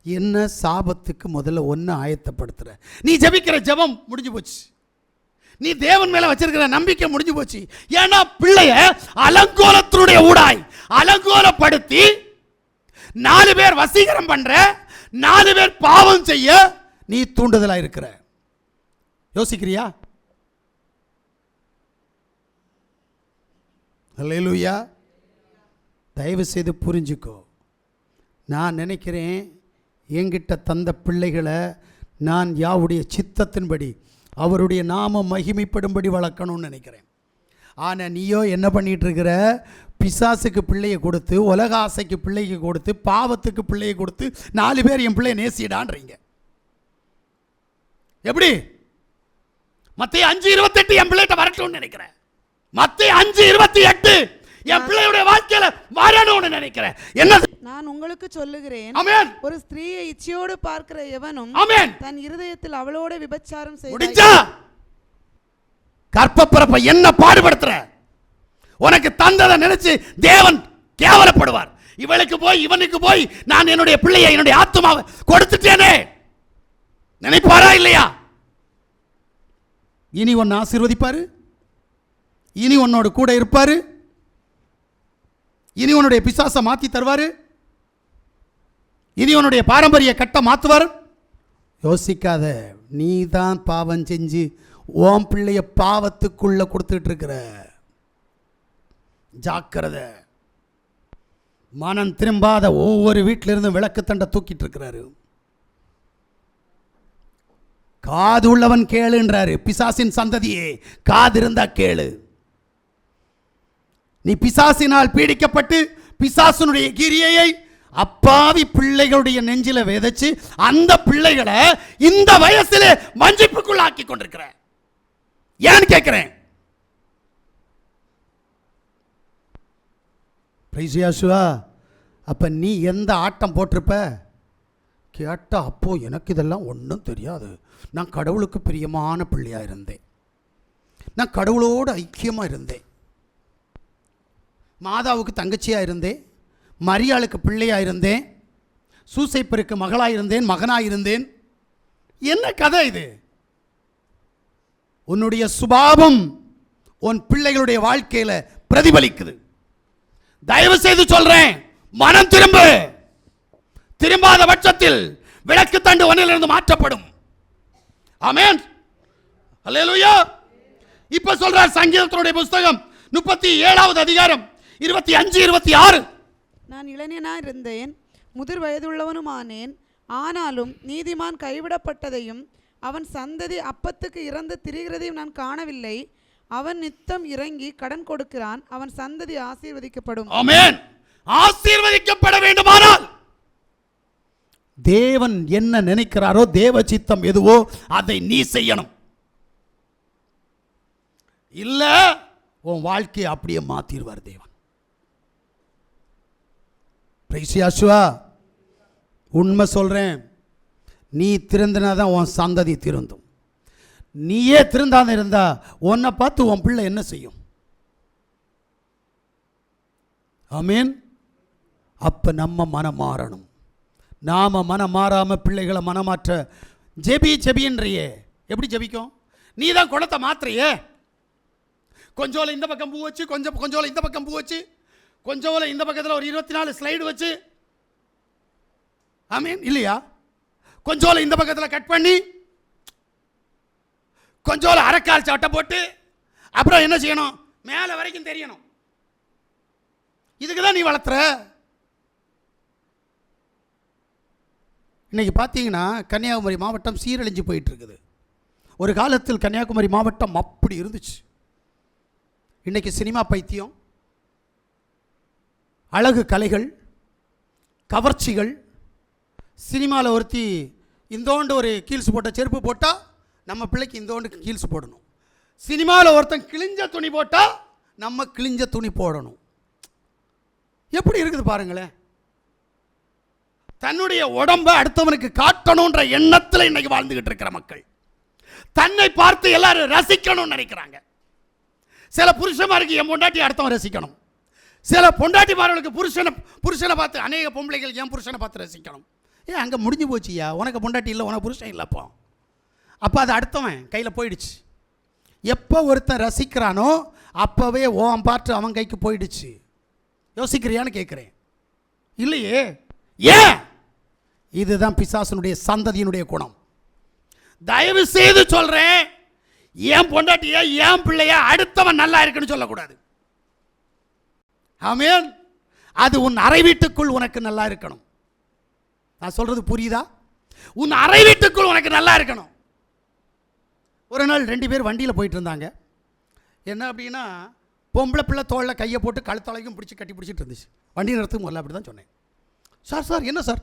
என்ன சாபத்துக்கு முதல்ல ஒன்று ஆயத்தப்படுத்துற. நீ ஜெபிக்கிற ஜெபம் முடிஞ்சு போச்சு. நீ தேவன் மேல வச்சிருக்கிற நம்பிக்கை முடிஞ்சு போச்சு. ஏன்னா பிள்ளைய அலங்கோலத்தினுடைய ஊடாய் அலங்கோலப்படுத்தி 4 பேர் வசீகரம் பண்ற, 4 பேர் பாவம் செய்ய நீ தூண்டுதலா இருக்கிற. யோசிக்கிறியா? அல்லேலூயா. தயவு செய்து புரிஞ்சுக்கோ. நான் நினைக்கிறேன், என்கிட்ட தந்த பிள்ளைகளை நான் யாவுடைய சித்தத்தின்படி அவருடைய நாம மகிமைப்படும்படி வளர்க்கணும்னு நினைக்கிறேன். ஆனால் நீயோ என்ன பண்ணிட்டு இருக்கிற? பிசாசுக்கு பிள்ளையை கொடுத்து, உலக ஆசைக்கு பிள்ளைக்கு கொடுத்து, பாவத்துக்கு பிள்ளையை கொடுத்து 4 பேர் என் பிள்ளையை நேசிடான்றீங்க. எப்படி? மத்தேயு 5:28 என் பிள்ளைகிட்ட வரட்டும்னு நினைக்கிறேன். மத்தேயு 5:28 என் பிள்ளையுடைய வாழ்க்கையில வரணும்னு நினைக்கிறேன். என்னது? நான் உங்களுக்கு சொல்லுகிறேன், ஆமென். ஒரு ஸ்திரீயை இச்சையோடு பார்க்கிற எவனும் ஆமென் தன் இருதயத்தில் அவளோட விபச்சாரம் முடிஞ்சா கற்பப்பிறப்ப என்ன பாடுபடுத்துற? உனக்கு தந்ததை நினைச்சு தேவன் கேவலப்படுவார். இவளுக்கு போய் இவனுக்கு போய் நான் என்னுடைய பிள்ளையை, என்னுடைய ஆத்துமாவை கொடுத்துட்டேனே நினைப்பாரா இல்லையா? இனி உன்னை ஆசீர்வதிப்பாரு, இனி உன்னோட கூட இருப்பாரு, இனி உன்னுடைய பிசாசை மாற்றி தருவாரு, இனி உன்னுடைய பாரம்பரிய கட்ட மாற்றுவார். யோசிக்காத. நீ தான் பாவம் செஞ்சு ஓம் பிள்ளைய பாவத்துக்குள்ள கொடுத்துட்டு இருக்கிற. ஜாக்கிரதை. மனம் திரும்பாத ஒவ்வொரு வீட்டிலிருந்து விளக்கு தண்டை தூக்கிட்டு இருக்கிறாரு. காது உள்ளவன் கேளுன்றாரு. பிசாசின் சந்ததியே, காது இருந்தா கேளு. நீ பிசாசினால் பீடிக்கப்பட்டு பிசாசுனுடைய கிரியையை அப்பாவி பிள்ளைகளுடைய நெஞ்சில விதைச்சு அந்த பிள்ளைகளை இந்த வயசிலே வஞ்சிப்புக்குள் ஆக்கி கொண்டிருக்கிற. ஏன்னு கேட்கிறேன். அப்ப நீ எந்த ஆட்டம் போட்டிருப்ப? கேட்டா, அப்போ எனக்கு இதெல்லாம் ஒன்றும் தெரியாது, நான் கடவுளுக்கு பிரியமான பிள்ளையா இருந்தேன், நான் கடவுளோடு ஐக்கியமா இருந்தேன், மாதாவுக்கு தங்கச்சியா இருந்தேன், மரியாளுக்கு பிள்ளையா இருந்தேன், சூசைப்பருக்கு மகளாக இருந்தேன், மகனாக இருந்தேன். என்ன கதை இது? உன்னுடைய சுபாவம் உன் பிள்ளைகளுடைய வாழ்க்கையில பிரதிபலிக்குது. தயவு செய்து சொல்றேன், மனம் திரும்பு. திரும்பாத பட்சத்தில் விளக்கு தண்டு ஒன்னிலிருந்து மாற்றப்படும். ஆமென். அல்லேலூயா. இப்ப சொல்றார் சங்கீதத்தினுடைய புஸ்தகம் 37வது அதிகாரம் 25 26. நான் இளைஞனாய் இருந்தேன், முதிர் வயதுள்ளவனுமானேன். ஆனாலும் நீதிமான் கைவிடப்பட்டதையும் அவன் சந்ததி அப்பத்துக்கு இறந்து திரிகிறதையும் நான் காணவில்லை. அவன் நித்தம் இறங்கி கடன் கொடுக்கிறான், அவன் சந்ததி ஆசீர்வதிக்கப்படும். ஆமென். ஆசீர்வதிக்கப்பட வேண்டுமானால் தேவன் என்ன நினைக்கிறாரோ, தேவ சித்தம் எதுவோ அதை நீ செய்யணும். இல்ல உன் வாழ்க்கையை அப்படியே மாத்திடுவார் தேவன். பிரைசியாசுவா, உண்மை சொல்றேன், நீ திருந்தினாதான் உன் சந்ததி திருந்தும். நீயே திருந்தாத இருந்தா உன்னை பார்த்து உன் பிள்ளை என்ன செய்யும்? ஆமென். அப்ப நம்ம மனம் மாறணும். நாம மனம் மாறாம பிள்ளைகளை மனமாற்ற ஜெபின்றியே. எப்படி ஜெபிக்கும்? நீ தான் குணத்தை மாத்திரையே. கொஞ்சோல இந்த பக்கம் பூ வச்சு, கொஞ்சோல இந்த பக்கம் பூ வச்சு, கொஞ்சோல இந்த பக்கத்தில் ஒரு 24 ஸ்லைடு வச்சு, ஆமென் இல்லையா? கொஞ்சோல இந்த பக்கத்தில் கட் பண்ணி, கொஞ்சோல அரைக்கால் சட்டை போட்டு, அப்புறம் என்ன செய்யணும்? மேலே வரைக்கும் தெரியணும். இதுக்கு தான் நீ வளர்த்துற. இன்னைக்கு பார்த்தீங்கன்னா கன்னியாகுமரி மாவட்டம் சீரழிஞ்சு போயிட்டு இருக்குது. ஒரு காலத்தில் கன்னியாகுமரி மாவட்டம் அப்படி இருந்துச்சு. இன்னைக்கு சினிமா பைத்தியம், அழகு கலைகள், கவர்ச்சிகள். சினிமாவில் ஒருத்தி இந்தோண்டு ஒரு கீல்ஸ் போட்ட செருப்பு போட்டால் நம்ம பிள்ளைக்கு இந்தோண்டு கீல்ஸ் போடணும். சினிமாவில் ஒருத்தன் கிழிஞ்ச துணி போட்டால் நம்ம கிழிஞ்ச துணி போடணும். எப்படி இருக்குது பாருங்களேன். தன்னுடைய உடம்பை அடுத்தவனுக்கு காட்டணுன்ற எண்ணத்தில் இன்னைக்கு வாழ்ந்துகிட்டு இருக்கிற மக்கள் தன்னை பார்த்து எல்லாரும் ரசிக்கணும்னு நினைக்கிறாங்க. சில புருஷமாருக்கு என் பொண்டாட்டி அடுத்தவன் ரசிக்கணும். சில பொண்டாட்டிமார்களுக்கு புருஷனை பார்த்து அநேக பொம்பளைகள் என் புருஷனை பார்த்து ரசிக்கணும். ஏன் அங்கே முடிஞ்சு போச்சியா? உனக்கு பொண்டாட்டி இல்லை, உனக்கு புருஷன் இல்லைப்போ. அப்போ அது அடுத்தவன் கையில் போயிடுச்சு. எப்போ ஒருத்தன் ரசிக்கிறானோ அப்போவே ஓன் பாட்டு அவன் கைக்கு போயிடுச்சு. யோசிக்கிறியான்னு கேட்குறேன். இல்லையே. ஏன்? இதுதான் பிசாசனுடைய சந்ததியினுடைய குணம். தயவு செய்து சொல்றேன், என் பொண்டாட்டியா என் பிள்ளையா அடுத்தவன் நல்லா இருக்குன்னு சொல்லக்கூடாது. ஆமென். அது உன் அறை வீட்டுக்குள் உனக்கு நல்லா இருக்கணும். நான் சொல்றது புரியுதா? உன் அறை வீட்டுக்குள் உனக்கு நல்லா இருக்கணும். ஒரு நாள் 2 பேர் வண்டியில் போயிட்டு இருந்தாங்க. என்ன அப்படின்னா, பொம்பளை பிள்ளை தோளில் கையை போட்டு கழுத்தலைக்கும் பிடிச்சி கட்டி பிடிச்சிட்டு இருந்துச்சு. வண்டி நிறுத்தும் முதல்ல அப்படி தான் சொன்னேன். சார் என்ன சார்,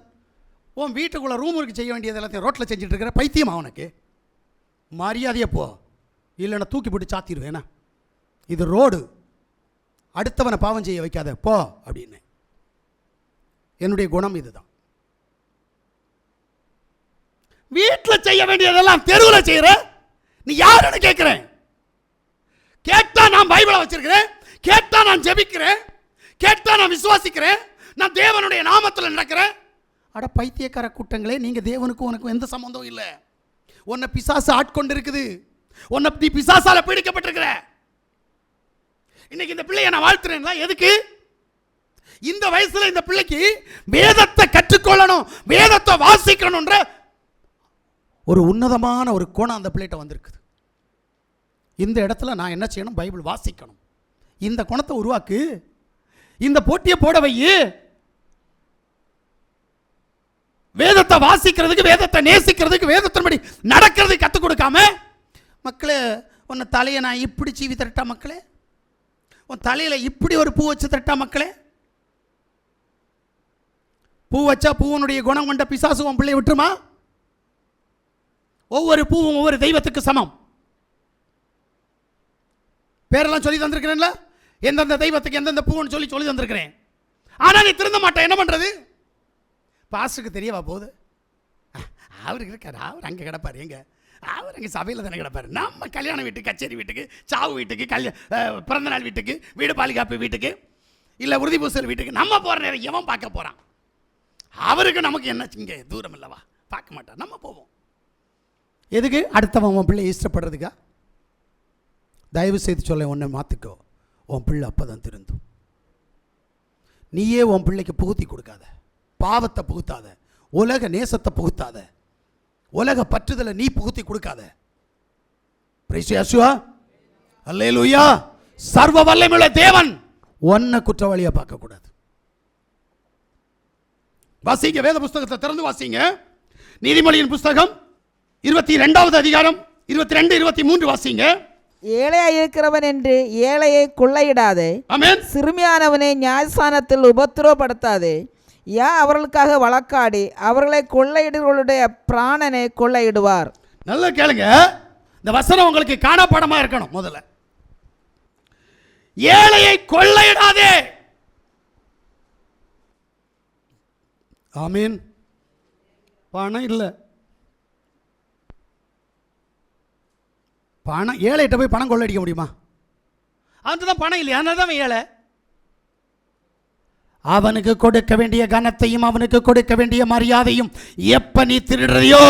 உன் வீட்டுக்குள்ளே ரூமுக்கு செய்ய வேண்டியது எல்லாத்தையும் ரோட்டில் செஞ்சுட்டு இருக்கிற பைத்தியமா உனக்கு? மரியாதையை போ, இல்லைன்னா தூக்கி போட்டு சாத்திடுவேனா. இது ரோடு, அடுத்தவனை பாவம் செய்ய வைக்காத போ அப்படின்னு. என்னுடைய குணம் இதுதான். வீட்டில் செய்ய வேண்டியதெல்லாம் தெருவில் செய்கிற நீ யாருன்னு கேட்குறேன். கேட்டா நான் பைபிளை வச்சிருக்கிறேன், கேட்டா நான் ஜெபிக்கிறேன், கேட்டா நான் விசுவாசிக்கிறேன், நான் தேவனுடைய நாமத்தில் நடக்கிறேன். அட பைத்தியக்கார கூட்டங்களே, நீங்கள் தேவனுக்கும் உனக்கும் எந்த சம்பந்தம் இல்லை. உன்னை பிசாசு ஆட்கொண்டு இருக்குது. உன்னை நீ பிசாசால பீடிக்கப்பட்டிருக்கிற. இன்னைக்கு இந்த பிள்ளையை நான் வாழ்த்துறேன்ல, எதுக்கு? இந்த வயசுல இந்த பிள்ளைக்கு வேதத்தை கற்றுக்கொள்ளணும், வேதத்தை வாசிக்கணும்ன்ற ஒரு உன்னதமான ஒரு கோணம் அந்த பிள்ளைகிட்ட வந்திருக்குது. இந்த இடத்துல நான் என்ன செய்யணும்? பைபிள் வாசிக்கணும். இந்த குணத்தை உருவாக்கு. இந்த போட்டியை போட வை. வேதத்தை வாசிக்கிறதுக்கு, வேதத்தை நேசிக்கிறதுக்கு, வேதத்தின்படி நடக்கிறதுக்கு கற்றுக் கொடுக்காம, மக்களே உன்னை தலையை நான் இப்படி சீவி தரட்டா மக்களே, உன் தலையில் இப்படி ஒரு பூ வச்சு தரட்டா மக்களே. பூ வச்சா பூவனுடைய குணம் கொண்ட பிசாசு உன் பிள்ளையை விட்டுருமா? ஒவ்வொரு பூவும் ஒவ்வொரு தெய்வத்துக்கு சமம். பேரெல்லாம் சொல்லி தந்திருக்கிறேன்ல, எந்தெந்த தெய்வத்துக்கு எந்தெந்த பூன்னு சொல்லி தந்திருக்கிறேன். ஆனால் நீ திருந்த மாட்டேன், என்ன பண்ணுறது? பாஸ்டருக்கு தெரியவா போகுது? அவருக்கு இருக்கார், அவர் அங்கே கிடப்பார். எங்கே? அவர் அங்கே சபையில் தானே கிடப்பார். நம்ம கல்யாண வீட்டுக்கு, கச்சேரி வீட்டுக்கு, சாவு வீட்டுக்கு, பிறந்தநாள் வீட்டுக்கு, வீடு பாலிகாப்பு வீட்டுக்கு, இல்லை உறுதி பூசல் வீட்டுக்கு நம்ம போகிற நேரம் எவன் பார்க்க போகிறான்? அவருக்கு நமக்கு என்ன இங்கே தூரம் இல்லவா? பார்க்க மாட்டான். நம்ம போவோம். எதுக்கு? அடுத்தவன் உன் பிள்ளை இஷ்டப்படுறதுக்கா? தயவு செய்து சொல்ல, உன்னை மாற்றிக்கோ. உன் பிள்ளை அப்போ தான் திருந்தும். நீயே உன் பிள்ளைக்கு புகுத்தி கொடுக்காத, பாவத்தை புகுத்தாத, உலக நேசத்தை புகுத்தாத, உலக பற்றுதலை நீ புகுத்தி கொடுக்காத. பிரைஸ் யேசுவா, அல்லேலூயா. சர்வ வல்லமையுள்ள தேவன் ஒன்ன குற்றவாளியா பார்க்க கூடாது. வாசிங்க, வேத புஸ்தகத்தை திறந்து வாசிங்க. நீதிமொழியின் புஸ்தகம் 22வது அதிகாரம் 22, 23 வாசிங்க. ஏழையாய் இருக்கிறவன் என்று ஏழையை கொள்ளையிடாதே, ஆமென். சிறுமியானவனை நியாயஸ்தானத்தில் உபத்திரவப்படுத்தாதே. அவர்களுக்காக வழக்காடி அவர்களை கொள்ளையிடுகளுடைய பிராணனை கொள்ளையிடுவார். நல்லா கேளுங்க, இந்த வசனம் உங்களுக்கு காணப்படமா இருக்கணும். முதல்ல ஏழையை கொள்ளையிடாதே. ஆமீன். பணம் இல்லை, பணம் ஏழைகிட்ட போய் பணம் கொள்ளடிக்க முடியுமா? அவனுக்கு தான் பணம் இல்லையா, அதனால தான் ஏழை. அவனுக்கு கொடுக்க வேண்டிய கனத்தையும் அவனுக்கு கொடுக்க வேண்டிய மரியாதையும் எப்ப நீ திருடுறியோ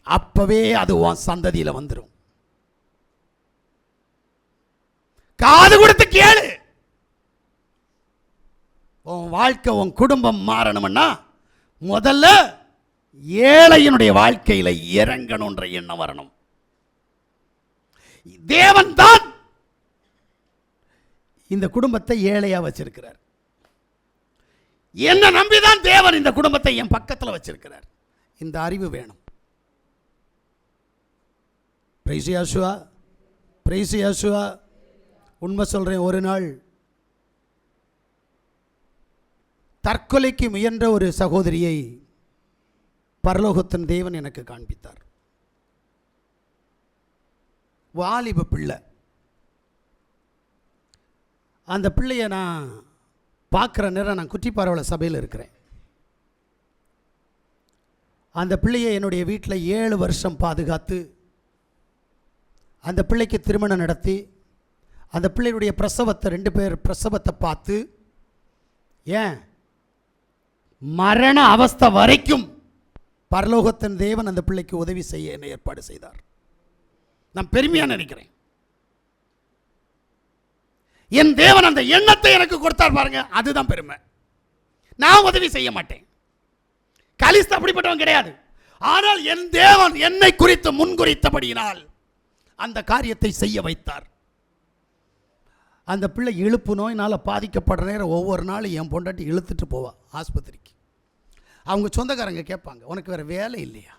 அப்பவே அது உன் சந்ததியில வந்துடும். காது கொடுத்து கேளு. உன் வாழ்க்கை, உன் குடும்பம் மாறணும்னா முதல்ல ஏழையினுடைய வாழ்க்கையில இறங்கணும்ன்ற எண்ணம் வரணும். தேவன் தான் இந்த குடும்பத்தை ஏழையா வச்சிருக்கிறார். என்ன நம்பிதான் தேவன் இந்த குடும்பத்தை என் பக்கத்தில் வச்சிருக்கிறார். இந்த அறிவு வேணும். பிரைஸ் யேசுவா, பிரைஸ் யேசுவா. உண்மை சொல்றேன், ஒரு நாள் தற்கொலைக்கு முயன்ற ஒரு சகோதரியை பரலோகத்தின் தேவன் எனக்கு காண்பித்தார். வாலிப பிள்ளை. அந்த பிள்ளையை நான் பார்க்குற நேரம் நான் குற்றிப்பாரவள சபையில் இருக்கிறேன். அந்த பிள்ளையை என்னுடைய வீட்டில் 7 வருஷம் பாதுகாத்து அந்த பிள்ளைக்கு திருமணம் நடத்தி அந்த பிள்ளையுடைய பிரசவத்தை 2 பேர் பிரசவத்தை பார்த்து ஏன் மரண அவஸ்தை வரைக்கும் பரலோகத்தின் தேவன் அந்த பிள்ளைக்கு உதவி செய்ய என்ன ஏற்பாடு செய்தார். நான் பெருமையாக நினைக்கிறேன். என் தேவன் அந்த எண்ணத்தை எனக்கு கொடுத்தார் பாருங்க, அதுதான் பெருமை. நான் உதவி செய்ய மாட்டேன். கலிஸ்து அப்படிப்பட்டவன் கிடையாது. ஆனால் என் தேவன் என்னை குறித்து முன்குறித்தபடியினால் அந்த காரியத்தை செய்ய வைத்தார். அந்த பிள்ளை இழுப்பு நோயினால் பாதிக்கப்படுற நேரம் ஒவ்வொரு நாளும் என் பொண்டாட்டி இழுத்துட்டு போவா ஆஸ்பத்திரிக்கு. அவங்க சொந்தக்காரங்க கேட்பாங்க, உனக்கு வேறு வேலை இல்லையா?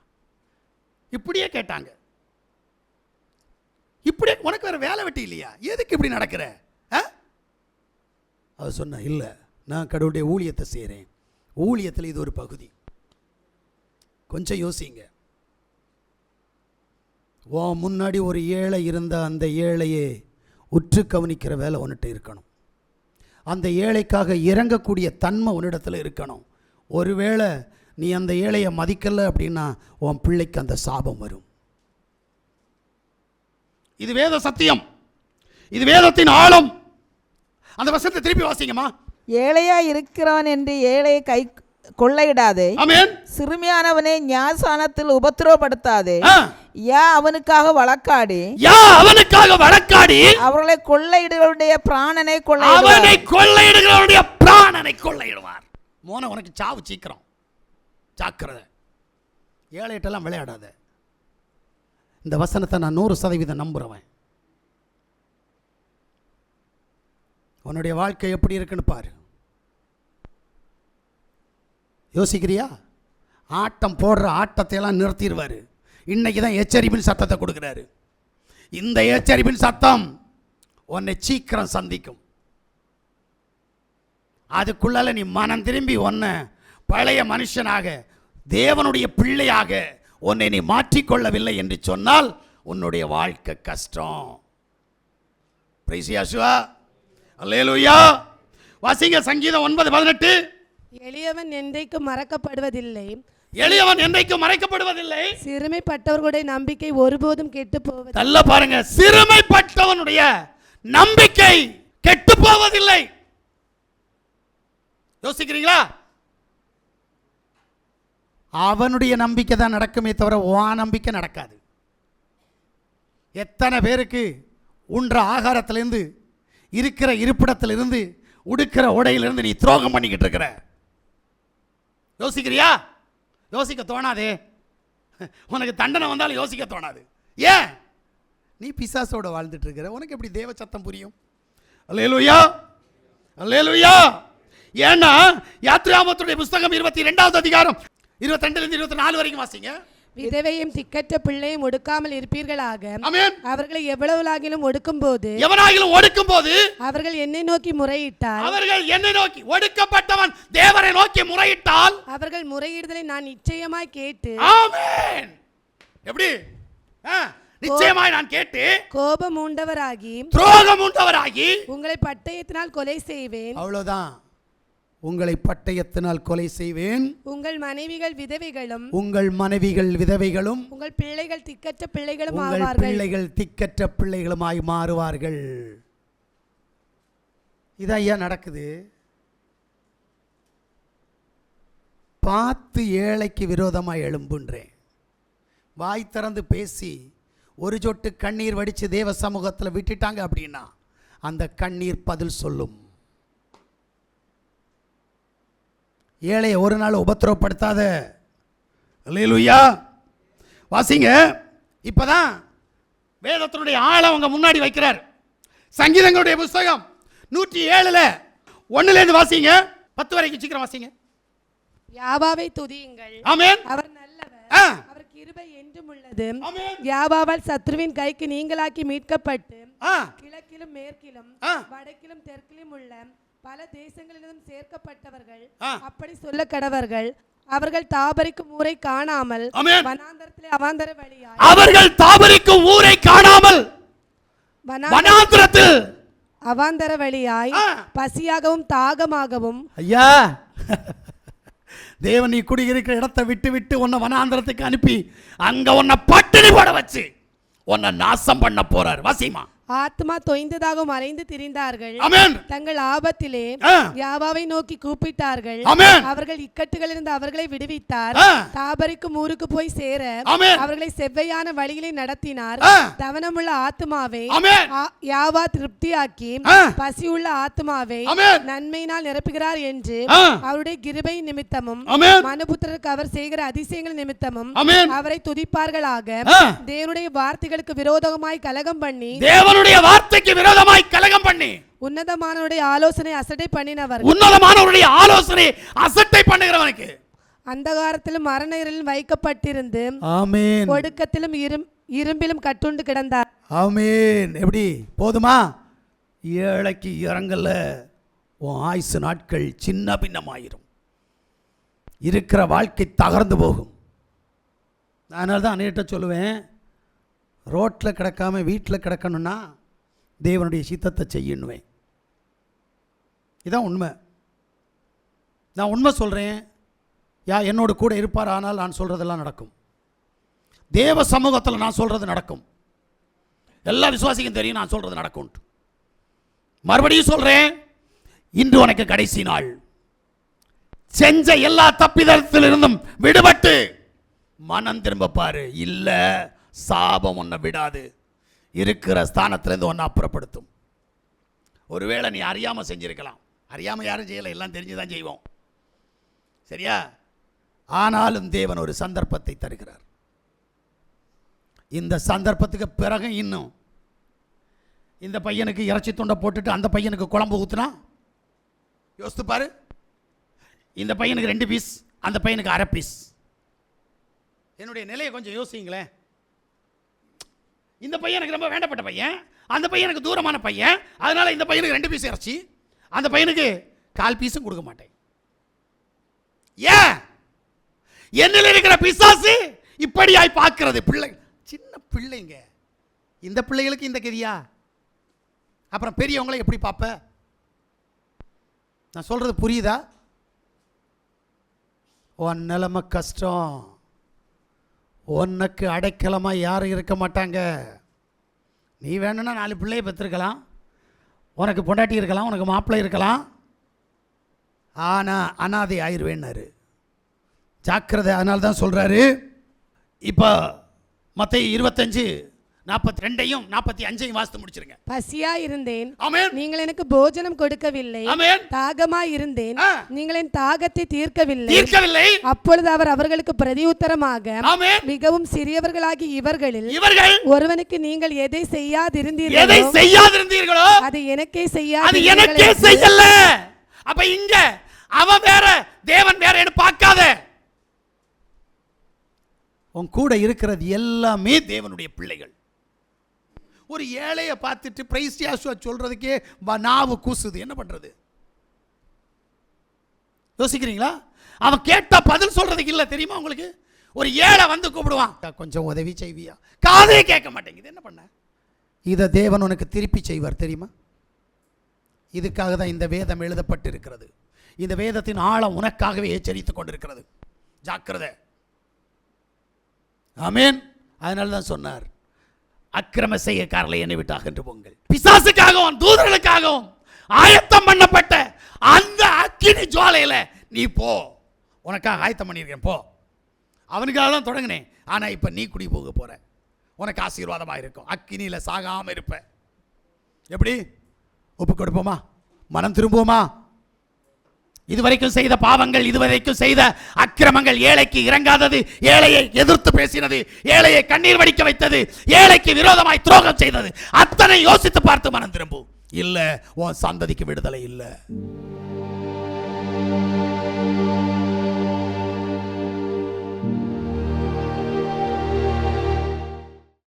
இப்படியே கேட்டாங்க. இப்படியே உனக்கு வேறு வேலை வெட்டி இல்லையா? எதுக்கு இப்படி நடக்கிற? அவ சொன்ன, இல்லை, நான் கடவுளுடைய ஊழியத்தை செய்கிறேன். ஊழியத்தில் இது ஒரு பகுதி. கொஞ்சம் யோசிங்க. முன்னாடி ஒரு ஏழை இருந்த அந்த ஏழையை உற்று கவனிக்கிற வேலை உன்னிட்ட இருக்கணும். அந்த ஏழைக்காக இறங்கக்கூடிய தன்மை உன்னிடத்தில் இருக்கணும். ஒருவேளை நீ அந்த ஏழையை மதிக்கலை அப்படின்னா உன் பிள்ளைக்கு அந்த சாபம் வரும். இது வேத சத்தியம், இது வேதத்தின் ஆழம். அந்த வசனத்தை திருப்பி வாசிங்கம்மா. ஏழையா இருக்கிறவன் என்று ஏழையை கை கொள்ளையிடாதே, ஆமென். சிறுமியானவனை நியாயஸ்தானத்தில் உபத்திரவப்படுத்தாதே. அவனுக்காக வழக்காடி அவர்களை கொள்ளையிடுகளுடைய பிராணனை கொள்ளையிடுவார். மோன உனக்கு சாவு சீக்கிரம். ஜாக்கிரதை, ஏழையிட்டெல்லாம் விளையாடாத. இந்த வசனத்தை நான் 100% நம்புறவன். உன்னுடைய வாழ்க்கை எப்படி இருக்குன்னு பாரு. யோசிக்கிறியா? ஆட்டம் போடுற ஆட்டத்தை எல்லாம் நிறுத்திடுவார். இன்னைக்கு தான் எச்சரிப்பின் சத்தத்தை கொடுக்குறாரு. இந்த எச்சரிப்பின் சத்தம் உன்னை சீக்கிரம் சந்திக்கும். அதுக்குள்ளால நீ மனம் திரும்பி உன்னை பழைய மனுஷனாக, தேவனுடைய பிள்ளையாக உன்னை நீ மாற்றிக்கொள்ளவில்லை என்று சொன்னால் உன்னுடைய வாழ்க்கை கஷ்டம். பிரைஸ் யேசுவா, அல்லேலூயா. வாசிங்க சங்கீதம் 9:18. எளியவன் என்றைக்கும் மறக்கப்படுவதில்லை, எளியவன் என்றைக்கும் மறைக்கப்படுவதில்லை, சிறுமைப்பட்டவர்களுடைய நம்பிக்கை ஒருபோதும் கெட்டு போவதில்லை. நல்ல பாருங்க, சிறுமைப்பட்டவனுடைய நம்பிக்கை கெட்டு போவதில்லை. யோசிக்கிறீங்களா? அவனுடைய நம்பிக்கை தான் நடக்குமே தவிர உன் நம்பிக்கை நடக்காது. எத்தனை பேருக்கு உண்ற ஆகாரத்திலிருந்து, இருக்கிற இருப்பிடத்திலிருந்து, உடுக்கிற உடையிலிருந்து நீ துரோகம் பண்ணிக்கிட்டு இருக்கிற. யோசிக்கிறியா? யோசிக்க தோணாதே. உனக்கு தண்டனை வந்தாலும் யோசிக்க தோணாது. ஏன்? நீ பிசாசோட வாழ்ந்துட்டு இருக்கிற. உனக்கு எப்படி தேவ சத்தம் புரியும்? அல்லேலூயா, அல்லேலூயா. ஏன்னா யாத்ராகமத்துடைய புஸ்தகம் 22வது அதிகாரம் 22 24 வரைக்கும் வாசிங்க. விதவையும் திக்கற்ற பிள்ளையும் ஒடுக்காமல் இருப்பீர்களாக. ஆமென். அவர்களை எவ்வளவுலாகிலும் ஒடுக்கும்போது எவனாகிலும் ஒடுக்கும்போது அவர்கள் என்னை நோக்கி முறையிட்டால், அவர்கள் என்னை நோக்கி, ஒடுக்கப்பட்டவன் தேவனை நோக்கி முறையிட்டால், அவர்கள் முறையிடுதலை நான் நிச்சயமாய் கேட்டு, ஆமென். எப்படி? நிச்சயமாய் நான் கேட்டு கோபம் உண்டவராகி துரோகம் உண்டவராகி உங்களை பட்டயத்தினால் கொலை செய்வேன். அவ்வளவுதான். உங்களை பட்டயத்தினால் கொலை செய்வேன். உங்கள் மனைவிகள் விதவைகளும் உங்கள் மனைவிகள் விதவைகளும் உங்கள் பிள்ளைகள் திக்கற்ற பிள்ளைகளும் உங்கள் ஆவார்கள். பிள்ளைகள் திக்கற்ற பிள்ளைகளுமாய் மாறுவார்கள். இதான் ஐயா நடக்குது. பார்த்து ஏழைக்கு விரோதமாக எழும்புன்றேன். வாய் திறந்து பேசி ஒரு சொட்டு கண்ணீர் வடித்து தேவ சமூகத்தில் விட்டுட்டாங்க அப்படின்னா அந்த கண்ணீர் பதில் சொல்லும். ஏழையை ஒரு நாள் உபத்திரவப்படுத்தாத. அல்லேலூயா. வாசிங்க. இப்பதான் வேதத்தினுடைய ஆளை அவங்க முன்னாடி வைக்கிறார். சங்கீதங்களுடைய புஸ்தகம் 107 1 வாசிங்க. 10 வரைக்கும் சீக்கிரம் வாசிங்க. யாவாவை துதியுங்கள். ஆமென். அவர் நல்லவர். அவர் கிருபை என்றும் உள்ளது. ஆமென். யாவாவால் சத்ருவின் கைக்கு நீங்களாக்கி மீட்கப்பட்டு கிழக்கிலும் மேற்கிலும் வடக்கிலும் தெற்கிலும் உள்ள பல தேசங்களிலும் சேர்க்கப்பட்டவர்கள் அப்படி சொல்ல கடவர்கள். அவர்கள் தாபரிக்கும் ஊரை காணாமல் வனாந்தரத்திலே அவாந்தர வழியாய், அவர்கள் தாபரிக்கும் ஊரை காணாமல் வனாந்தரத்தில் அவாந்தர வழியாய் பசியாகவும் தாகமாகவும். ஐயா, தேவன் நீ குடியிருக்கிற இடத்தை விட்டு விட்டு உன்னை வனாந்தரத்துக்கு அனுப்பி அங்க உன்னை பட்டினி போட வச்சு உன்னை நாசம் பண்ண போறார். வாசிமா. ஆத்மா தொய்ந்ததாகவும் அலைந்து திரிந்தார்கள். தங்கள் ஆபத்திலே யாவாவை நோக்கி கூப்பிட்டார்கள். அவர்கள் இக்கட்டுகளிலிருந்து அவர்களை விடுவித்தார். தாபரிக்கும் ஊருக்கு போய் சேர அவர்களை செவ்வையான வழிகளை நடத்தினார். தவனமுள்ள ஆத்மாவை யாவா திருப்தியாக்கி பசியுள்ள ஆத்மாவை நன்மையினால் நிரப்புகிறார் என்று அவருடைய கிருபை நிமித்தமும் மனுபுத்திரருக்கு அவர் செய்கிற அதிசயங்கள் நிமித்தமும் அவரை துதிப்பார்களாக. தேவனுடைய வார்த்தைகளுக்கு விரோதமாய் கலகம் பண்ணி, தேவனுடைய வார்த்தைக்கு விரோதமாய் கலகம் பண்ணி, உன்னதமானவருடைய ஆலோசனை அசட்டை பண்ணினவர், உன்னதமானவருடைய ஆலோசனை அசட்டை பண்ணுகிறவனுக்கு அந்தகாரத்திலும் மரண இருளிலும் வைக்கப்பட்டிருந்து, ஆமென், ஒடுக்கத்திலும் இரும்பிலும் கட்டுண்டு கிடந்தார். ஆமென். எப்படி போதுமா? ஏழைக்கு இறங்கல, உன் ஆயுசு நாட்கள் சின்ன பின்னமாயிரும். இருக்கிற வாழ்க்கை தகர்ந்து போகும். அதனால தான் அநேகிட்ட சொல்லுவேன், ரோட்டில் கிடக்காம வீட்டில் கிடக்கணும்னா தேவனுடைய சித்தத்தை செய்யணுவேன். இதான் உண்மை. நான் உண்மை சொல்கிறேன். என்னோட கூட இருப்பார், ஆனால் நான் சொல்கிறதெல்லாம் நடக்கும். தேவ சமூகத்தில் நான் சொல்கிறது நடக்கும். எல்லா விசுவாசிக்கும் தெரியும் நான் சொல்கிறது நடக்கும். மறுபடியும் சொல்கிறேன், இன்று உனக்கு கடைசி நாள். செஞ்ச எல்லா தப்பிதத்திலிருந்தும் விடுபட்டு மனம் திரும்ப பாரு. இல்லை, சாபம் உன்னை விடாது, இருக்கிற ஸ்தானத்திலேருந்து ஒன்றை அப்புறப்படுத்தும். ஒருவேளை நீ அறியாமல் செஞ்சிருக்கலாம். அறியாமல் யாரும் செய்யலை, எல்லாம் தெரிஞ்சுதான் செய்வோம். சரியா? ஆனாலும் தேவன் ஒரு சந்தர்ப்பத்தை தருகிறார். இந்த சந்தர்ப்பத்துக்கு பிறகு இன்னும் இந்த பையனுக்கு இறைச்சி துண்டை போட்டுட்டு அந்த பையனுக்கு குழம்பு ஊற்றுனா யோசித்து பாரு. இந்த பையனுக்கு 2 பீஸ், அந்த பையனுக்கு 1/2 பீஸ். என்னுடைய நிலையை கொஞ்சம் யோசிங்களேன். இந்த பையனுக்கு ரொம்ப வேண்டப்பட்ட பையன், அந்த பையனுக்கு தூரமான பையன். அதனால இந்த பையனுக்கு 2 பீஸ் இறைச்சி, அந்த பையனுக்கு 1/4 பீஸும் கொடுக்க மாட்டேன். ஏன்? என்னில் இருக்கிற பிசாசு இப்படியாய் பார்க்கிறது. பிள்ளை, சின்ன பிள்ளைங்க, இந்த பிள்ளைகளுக்கு இந்த கதியா? அப்புறம் பெரியவங்களை எப்படி பார்ப்ப? நான் சொல்றது புரியுதா? உன் நிலைமை கஷ்டம். உனக்கு அடைக்கலமாக யாரும் இருக்க மாட்டாங்க. நீ வேணும்னா 4 பிள்ளையை பெற்றிருக்கலாம், உனக்கு பொண்டாட்டி இருக்கலாம், உனக்கு மாப்பிள்ளை இருக்கலாம், ஆனால் அனாதை ஆயிடுவேன்னாரு. ஜாக்கிரதை. அதனால தான் சொல்கிறாரு. இப்போ மத்தேயு 42ஐயும் 45ஐயும் வாசித்து முடிச்சிருங்க. பசியா இருந்தேன், ஆமென். நீங்கள் எனக்கு போஜனம் கொடுக்கவில்லை. ஆமென். தாகமா இருந்தேன், நீங்கள் என் தாகத்தை தீர்க்கவில்லை. அப்பொழுது அவர் அவர்களுக்கு பிரதியுத்தரமாக, ஆமென், மிகவும் சிறியவர்களாகி இவர்கள் ஒருவனுக்கு நீங்கள் எதை செய்யாதிருந்தீர்களோ அது எனக்கே செய்யல. அப்ப இங்க அவன் வேற தேவன் வேறன்னு பார்க்காத. உன் கூட இருக்கிறது எல்லாமே தேவனுடைய பிள்ளைகள். ஒரு ஏழையை பார்த்துட்டு பிரைஸ் யாசுவா சொல்றதுக்கே நாவு கூசுது. என்ன பண்றது? யோசிக்கிறீங்களா? அவன் கேட்டா பதில் சொல்றதுக்கு இல்ல, தெரியுமா உங்களுக்கு? ஒரு ஏழை வந்து கூப்பிடுவான், கொஞ்சம் உதவி செய்வியா? காதே கேட்க மாட்டேங்குது. என்ன பண்ண? இதை தேவன் உனக்கு திருப்பி செய்வார், தெரியுமா? இதுக்காக தான் இந்த வேதம் எழுதப்பட்டு இருக்கிறது. இந்த வேதத்தின் ஆழம் உனக்காகவே எச்சரித்துக் கொண்டிருக்கிறது. ஜாக்கிரதை. ஆமென். அதனால தான் சொன்னார், அக்கிரம செய்யக்காரர்களை என்னை விட்டு அகன்று போங்கள். பிசாசுக்காகவும் தூதர்களுக்காகவும் ஆயத்தம் பண்ணப்பட்ட அந்த அக்கினி ஜுவாலையில நீ போ. உனக்காக ஆயத்தம் பண்ணியிருக்கேன், போ. அவனுக்காக தான் தொடங்கினேன். ஆனா இப்ப நீ குடி போக போற. உனக்கு ஆசீர்வாதமா இருக்கும். அக்கினியில சாகாம இருப்ப. எப்படி? ஒப்பு கொடுப்போமா? மனம் திரும்புவோமா? இதுவரைக்கும் செய்த பாவங்கள், இதுவரைக்கும் செய்த அக்கிரமங்கள், ஏழைக்கு இறங்காதது, ஏழையை எதிர்த்து பேசினது, ஏழையை கண்ணீர் வடிக்க வைத்தது, ஏழைக்கு விரோதமாய் துரோகம் செய்தது, அத்தனை யோசித்து பார்த்து மனம் திரும்பு. இல்ல, உன் சந்ததிக்கு விடுதலை இல்லை.